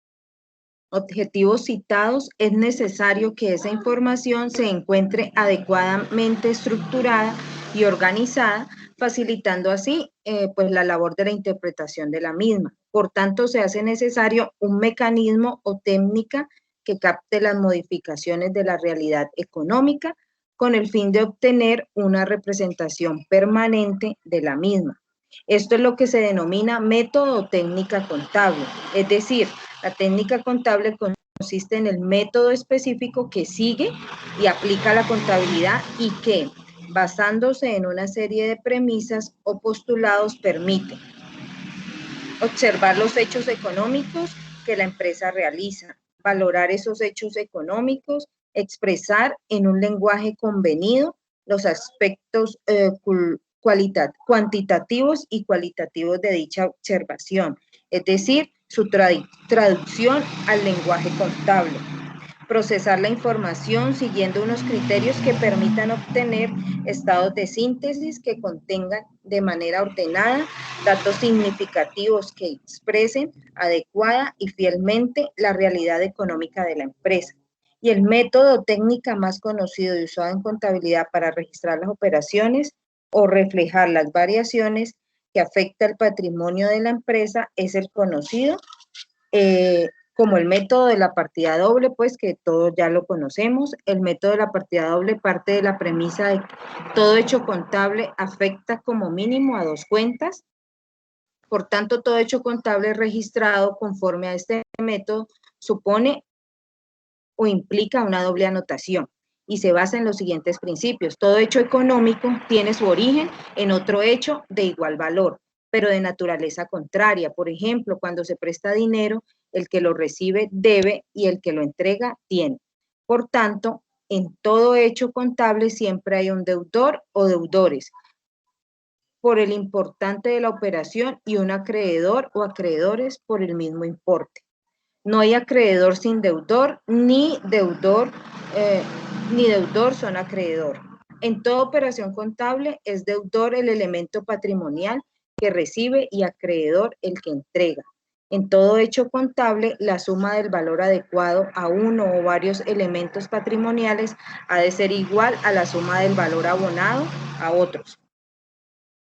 objetivos citados, es necesario que esa información se encuentre adecuadamente estructurada y organizada, facilitando así pues la labor de la interpretación de la misma. Por tanto, se hace necesario un mecanismo o técnica que capte las modificaciones de la realidad económica con el fin de obtener una representación permanente de la misma. Esto es lo que se denomina método o técnica contable, es decir, la técnica contable consiste en el método específico que sigue y aplica la contabilidad y que, basándose en una serie de premisas o postulados, permite observar los hechos económicos que la empresa realiza, valorar esos hechos económicos, expresar en un lenguaje convenido los aspectos cuantitativos y cualitativos de dicha observación, es decir, su traducción al lenguaje contable. Procesar la información siguiendo unos criterios que permitan obtener estados de síntesis que contengan de manera ordenada datos significativos que expresen adecuada y fielmente la realidad económica de la empresa. Y el método técnica más conocido y usado en contabilidad para registrar las operaciones o reflejar las variaciones que afecta el patrimonio de la empresa es el conocido como el método de la partida doble, pues que todos ya lo conocemos. El método de la partida doble parte de la premisa de que todo hecho contable afecta como mínimo a dos cuentas. Por tanto, todo hecho contable registrado conforme a este método supone o implica una doble anotación y se basa en los siguientes principios. Todo hecho económico tiene su origen en otro hecho de igual valor, pero de naturaleza contraria. Por ejemplo, cuando se presta dinero, el que lo recibe debe y el que lo entrega tiene. Por tanto, en todo hecho contable siempre hay un deudor o deudores por el importante de la operación y un acreedor o acreedores por el mismo importe. No hay acreedor sin deudor, ni deudor son acreedor. En toda operación contable es deudor el elemento patrimonial que recibe y acreedor el que entrega. En todo hecho contable, la suma del valor adecuado a uno o varios elementos patrimoniales ha de ser igual a la suma del valor abonado a otros.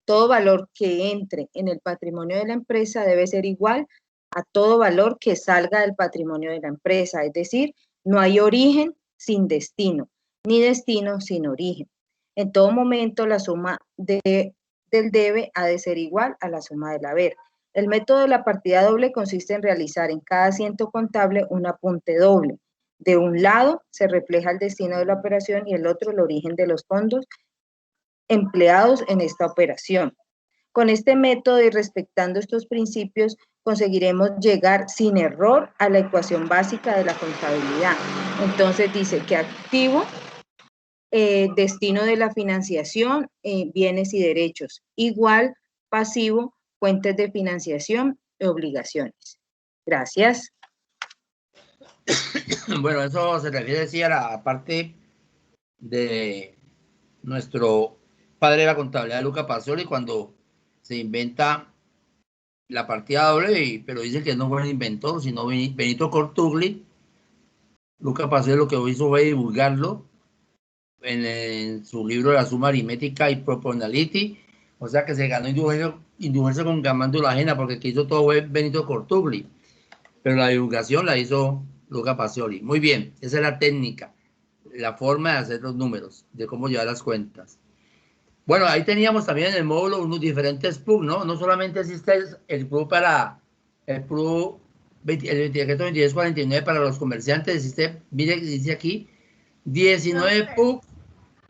Todo valor que entre en el patrimonio de la empresa debe ser igual a todo valor que salga del patrimonio de la empresa. Es decir, no hay origen sin destino, ni destino sin origen. En todo momento, la suma del debe ha de ser igual a la suma del haber. El método de la partida doble consiste en realizar en cada asiento contable un apunte doble. De un lado se refleja el destino de la operación y el otro el origen de los fondos empleados en esta operación. Con este método y respetando estos principios, conseguiremos llegar sin error a la ecuación básica de la contabilidad. Entonces dice que activo, destino de la financiación, bienes y derechos, igual pasivo, fuentes de financiación y obligaciones. Gracias. Bueno, eso se refiere, sí, a la parte de nuestro padre de la contabilidad, Luca Pacioli, cuando se inventa la partida doble, pero dice que no fue el inventor, sino Benito Cortugli. Luca Pacioli lo que hizo fue divulgarlo en su libro La Suma Aritmética y Proportionality, o sea que se ganó indulgencia con gamándula ajena, porque el que hizo todo fue Benito Cortugli, pero la divulgación la hizo Luca Pacioli. Muy bien, esa es la técnica, la forma de hacer los números, de cómo llevar las cuentas. Bueno, ahí teníamos también en el módulo unos diferentes PUC, ¿no? No solamente existe el PUC para el PUC, el decreto 2249 para los comerciantes, existe, mire, dice aquí, 19 PUC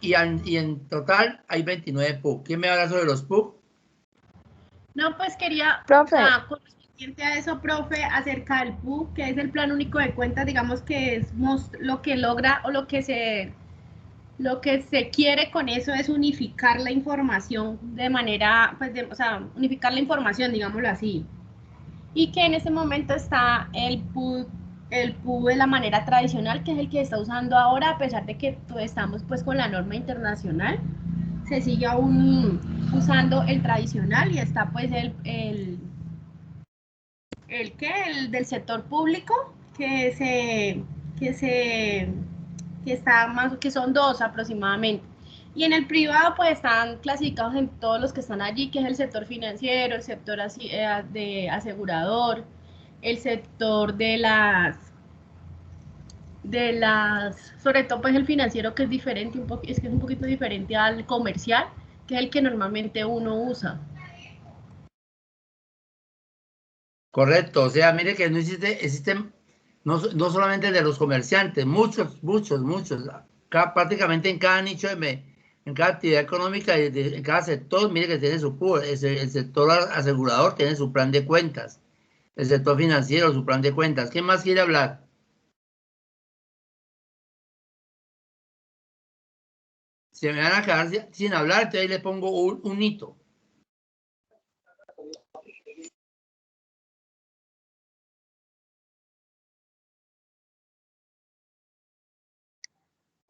y en total hay 29 PUC. ¿Quién me habla sobre los PUC? No, pues quería, Profe. correspondiente a eso, profe, acerca del PUC, que es el Plan Único de Cuentas, digamos que es lo que logra o lo que se quiere con eso es unificar la información de manera, pues, o sea, unificar la información, digámoslo así. Y que en este momento está el PUC de la manera tradicional, que es el que está usando ahora, a pesar de que estamos pues con la norma internacional, se sigue aún usando el tradicional y está pues el del sector público, que son 2 aproximadamente. Y en el privado pues están clasificados en todos los que están allí, que es el sector financiero, el sector de asegurador, el sector de las, sobre todo pues el financiero, que es diferente, es que es un poquito diferente al comercial, que es el que normalmente uno usa. Correcto, o sea, mire que no existen no solamente el de los comerciantes, muchos, prácticamente en cada nicho, en cada actividad económica, en cada sector, mire que tiene su PUC, el sector asegurador tiene su plan de cuentas, el sector financiero su plan de cuentas. ¿Quién más quiere hablar? Si me van a quedar sin hablar, entonces ahí le pongo un hito.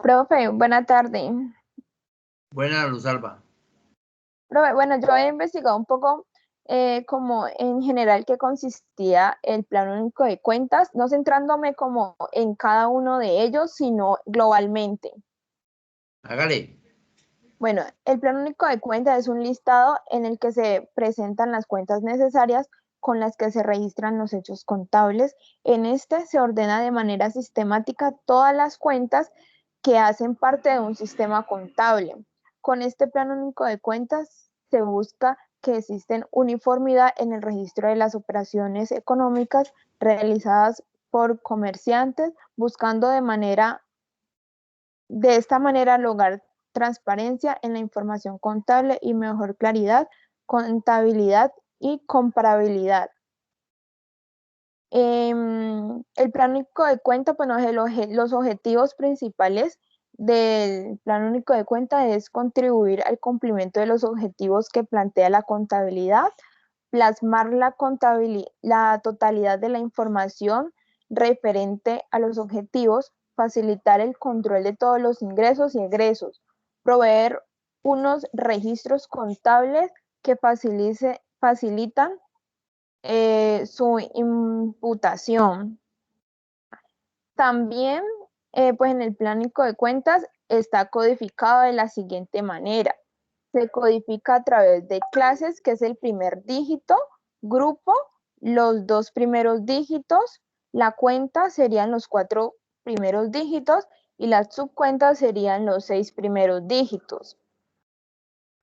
Profe, buena tarde. Buena, Luzalba. Profe, bueno, yo he investigado un poco como en general qué consistía el Plan Único de Cuentas, no centrándome como en cada uno de ellos, sino globalmente. Hágale. Bueno, el Plan Único de Cuentas es un listado en el que se presentan las cuentas necesarias con las que se registran los hechos contables. En este se ordena de manera sistemática todas las cuentas que hacen parte de un sistema contable. Con este Plan Único de Cuentas se busca que existen uniformidad en el registro de las operaciones económicas realizadas por comerciantes, buscando de esta manera lograr transparencia en la información contable y mejor claridad, contabilidad y comparabilidad. El Plan Único de Cuenta, pues los objetivos principales del Plan Único de Cuenta es contribuir al cumplimiento de los objetivos que plantea la contabilidad, plasmar la totalidad de la información referente a los objetivos, facilitar el control de todos los ingresos y egresos, proveer unos registros contables que facilitan su imputación. También, pues en el Plan Único de Cuentas está codificado de la siguiente manera. Se codifica a través de clases, que es el primer dígito, grupo, los 2 primeros dígitos, la cuenta serían los 4 primeros dígitos y las subcuentas serían los 6 primeros dígitos.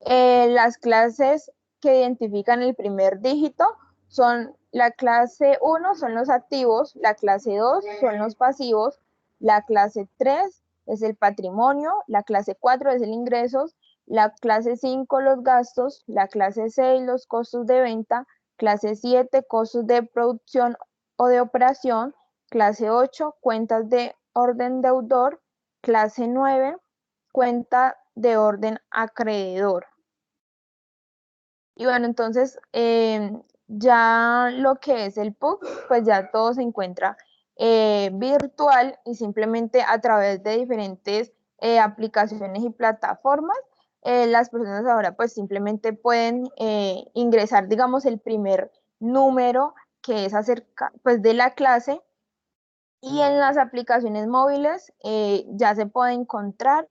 Las clases que identifican el primer dígito son la clase 1 son los activos, la clase 2 son los pasivos, la clase 3 es el patrimonio, la clase 4 es el ingresos, la clase 5 los gastos, la clase 6 los costos de venta, Clase 7, costos de producción o de operación. Clase 8, cuentas de orden deudor. Clase 9, cuenta de orden acreedor. Y bueno, entonces ya lo que es el PUC, pues ya todo se encuentra virtual y simplemente a través de diferentes aplicaciones y plataformas, las personas ahora pues simplemente pueden ingresar, digamos, el primer número que es acerca pues de la clase, y en las aplicaciones móviles ya se puede encontrar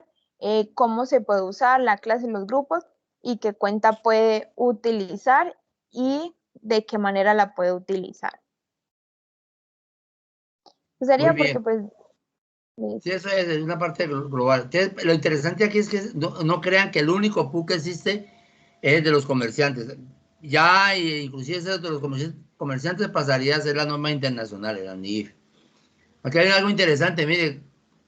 cómo se puede usar la clase, los grupos y qué cuenta puede utilizar y de qué manera la puede utilizar. Sería Muy porque bien. pues... Sí, eso es una parte global. Entonces, lo interesante aquí es que no crean que el único PUC que existe es de los comerciantes. Ya, inclusive ese de los comerciantes pasaría a ser la norma internacional, la NIF. Aquí hay algo interesante, mire,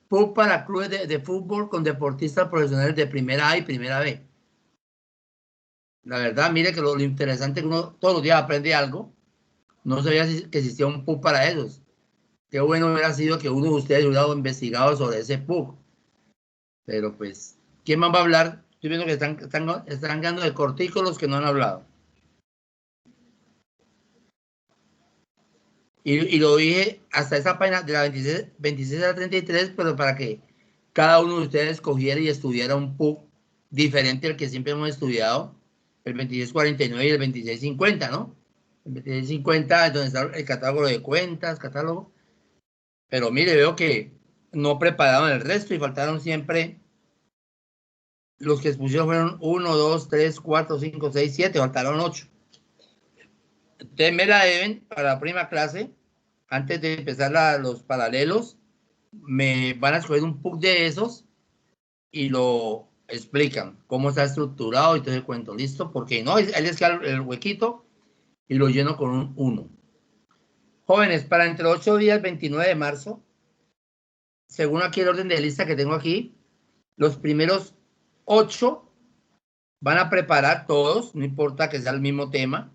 PUC para clubes de fútbol con deportistas profesionales de primera A y primera B. La verdad, mire que lo interesante es que uno todos los días aprende algo. No sabía que existía un PUC para ellos. Qué bueno hubiera sido que uno de ustedes hubiera investigado sobre ese PUC. Pero pues, ¿quién más va a hablar? Estoy viendo que están ganando de cortico los que no han hablado. Y lo dije hasta esa página de la 26 a la 33, pero para que cada uno de ustedes cogiera y estudiara un PUC diferente al que siempre hemos estudiado, el 2649 y el 2650, ¿no? El 2650 es donde está el catálogo de cuentas, catálogo. Pero mire, veo que no prepararon el resto y faltaron siempre. Los que expusieron fueron 1, 2, 3, 4, 5, 6, 7, faltaron 8. Ustedes me la deben para la primera clase. Antes de empezar los paralelos, me van a escoger un PUC de esos y lo explican cómo está estructurado y todo el cuento. ¿Listo? Porque no, ahí les queda el huequito y lo lleno con un 1. Jóvenes, para entre 8 días, 29 de marzo, según aquí el orden de lista que tengo aquí, los primeros 8 van a preparar todos, no importa que sea el mismo tema.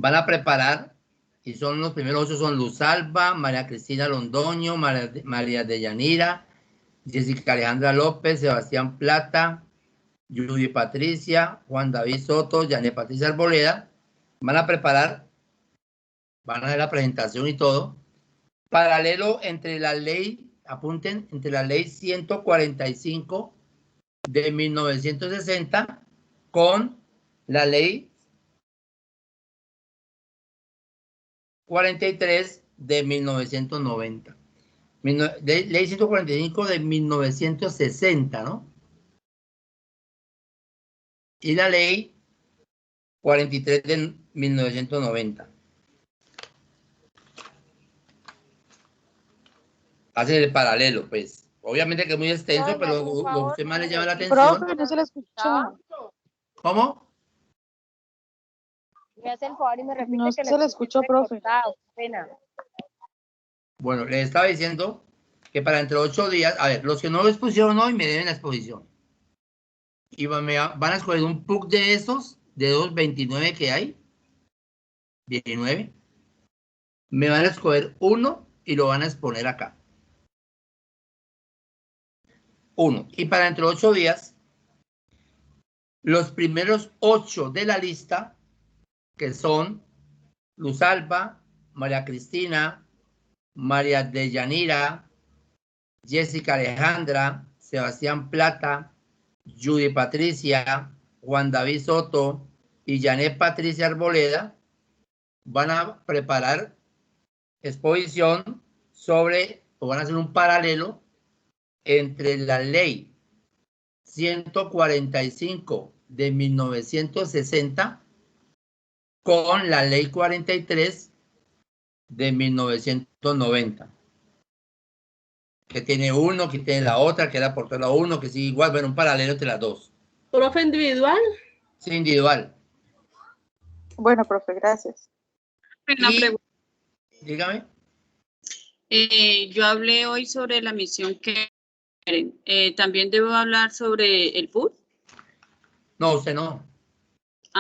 Van a preparar, y son los primeros 8, son Luz Alba, María Cristina Londoño, María Deyanira, Jessica Alejandra López, Sebastián Plata, Judy Patricia, Juan David Soto, Janet Patricia Arboleda. Van a preparar, van a hacer la presentación y todo. Paralelo entre la ley, apunten, entre la ley 145 de 1960 con la ley 43 de 1990. Ley 145 de 1960, ¿no? Y la ley 43 de 1990. Hacen el paralelo, pues. Obviamente que es muy extenso, pero lo que usted más le llama la atención. Profe, no se la escuchó. ¿Cómo? Me hace el favor y me repite No que se la escuchó, profe. Pena. Bueno, les estaba diciendo que para entre 8 días, a ver, los que no lo expusieron hoy me deben la exposición. Y van a escoger un PUC de esos, de 229 que hay, 19. Me van a escoger uno y lo van a exponer acá. 1. Y para entre 8 días, los primeros 8 de la lista, que son Luz Alba, María Cristina, María Deyanira, Jessica Alejandra, Sebastián Plata, Judy Patricia, Juan David Soto y Janet Patricia Arboleda, van a preparar exposición sobre, o van a hacer un paralelo entre la ley 145 de 1960 con la ley 43 de 1990. Que tiene uno, que tiene la otra, que la aportó la uno, que sigue igual, bueno, un paralelo entre las dos. ¿Profe individual? Sí, individual. Bueno, profe, gracias. Una pregunta. Dígame. Yo hablé hoy sobre la misión que ¿también debo hablar sobre el PUC? No, usted no.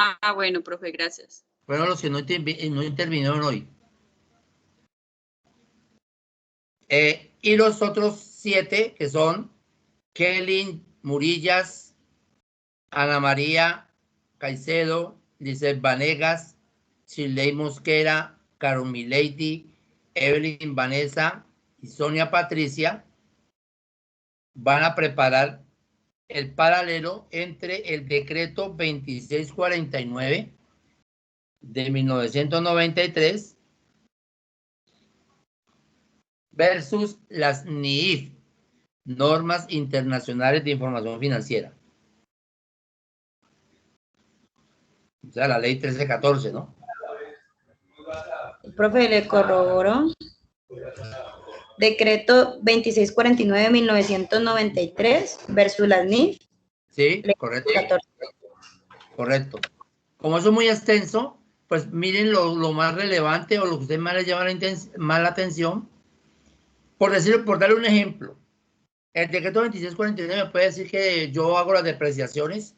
Ah, bueno, profe, gracias. Fueron los que no intervinieron hoy. Y los otros 7 que son Kelly Murillas, Ana María Caicedo, Lizeth Vanegas, Shirley Mosquera, Carol Milady, Evelyn Vanessa y Sonia Patricia, van a preparar el paralelo entre el decreto 2649 de 1993 versus las NIIF, Normas Internacionales de Información Financiera. O sea, la ley 1314, ¿no? Profe, le corroboro. Decreto 2649 de 1993 versus las NIF. Sí, correcto. 14. Correcto. Como eso es muy extenso, pues miren lo más relevante o lo que a ustedes más les llama más la atención. Por decirlo, por darle un ejemplo, el decreto 2649 me puede decir que yo hago las depreciaciones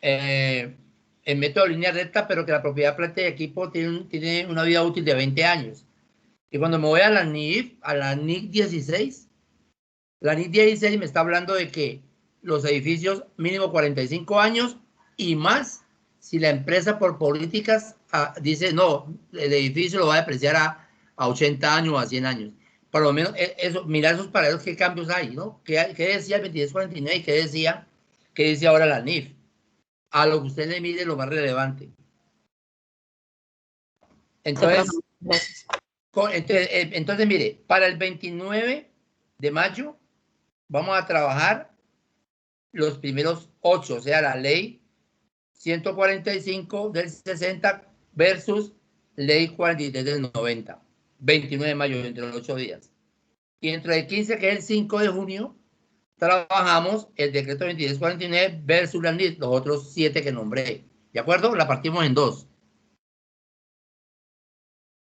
en método de línea recta, pero que la propiedad, planta y equipo tiene una vida útil de 20 años. Y cuando me voy a la NIF, a la NIC 16, la NIC 16 me está hablando de que los edificios mínimo 45 años y más si la empresa por políticas dice no, el edificio lo va a depreciar a 80 años o a 100 años. Por lo menos eso, mirar esos paralelos, qué cambios hay, ¿no? ¿Qué decía el 2649 y qué decía ahora la NIF? A lo que usted le mide lo más relevante. Entonces, entonces, mire, para el 29 de mayo vamos a trabajar los primeros 8, o sea, la ley 145 del 60 versus ley 43 del 90. 29 de mayo, entre los 8 días. Y dentro del 15, que es el 5 de junio, trabajamos el decreto 2649 versus la NIF, los otros 7 que nombré. ¿De acuerdo? La partimos en 2.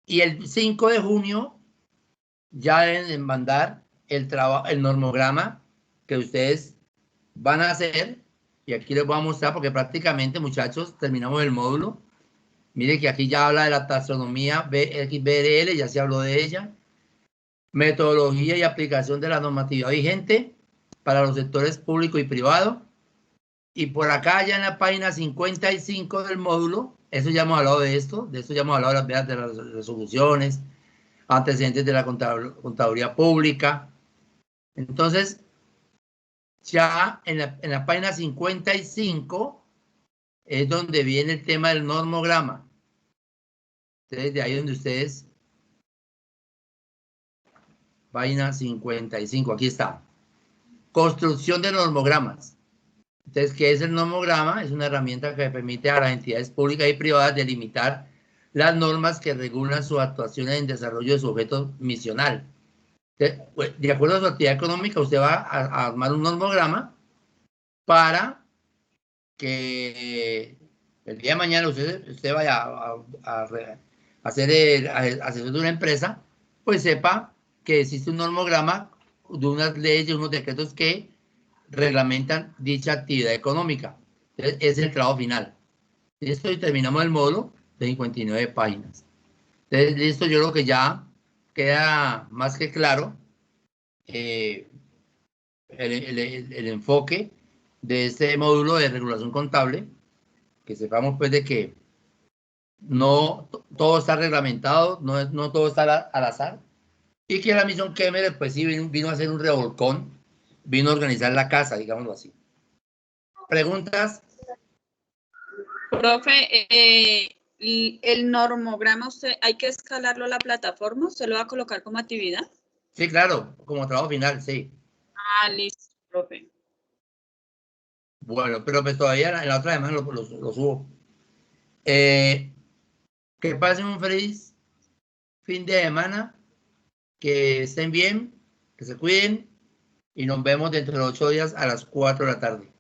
Y el 5 de junio ya deben mandar el normograma que ustedes van a hacer. Y aquí les voy a mostrar porque prácticamente, muchachos, terminamos el módulo. Mire que aquí ya habla de la taxonomía BRL, ya se habló de ella. Metodología y aplicación de la normatividad vigente para los sectores público y privado. Y por acá ya en la página 55 del módulo, eso ya hemos hablado de esto ya hemos hablado de las resoluciones, antecedentes de la contaduría pública. Entonces, ya en la página 55 es donde viene el tema del normograma. Entonces, de ahí donde ustedes, página 55, aquí está. Construcción de normogramas. Entonces, ¿qué es el normograma? Es una herramienta que permite a las entidades públicas y privadas delimitar las normas que regulan sus actuaciones en desarrollo de su objeto misional. De acuerdo a su actividad económica, usted va a armar un normograma para que el día de mañana usted vaya a hacer asesor de una empresa, pues sepa que existe un normograma de unas leyes, de unos decretos que reglamentan dicha actividad económica. Entonces, es el trabajo final. Listo, y terminamos el módulo de 59 páginas. Entonces, listo, yo creo que ya queda más que claro el enfoque de este módulo de regulación contable, que sepamos pues de que no todo está reglamentado, no todo está al azar, y que la misión Kemmerer pues sí vino a hacer un revolcón, vino a organizar la casa, digámoslo así. ¿Preguntas? Profe, el normograma, ¿hay que escalarlo a la plataforma? ¿Usted lo va a colocar como actividad? Sí, claro, como trabajo final, sí. Ah, listo, profe. Bueno, pero pues todavía en la otra semana lo subo. Que pasen un feliz fin de semana, que estén bien, que se cuiden y nos vemos dentro de 8 días a las 4 de la tarde.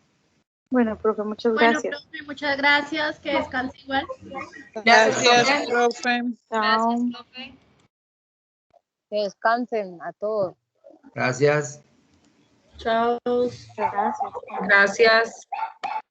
Bueno, profe, muchas gracias. Bueno, profe, muchas gracias, que descanse igual. Gracias, profe. Chao. Gracias, profe. Que descansen a todos. Gracias. Chao. Gracias. Gracias.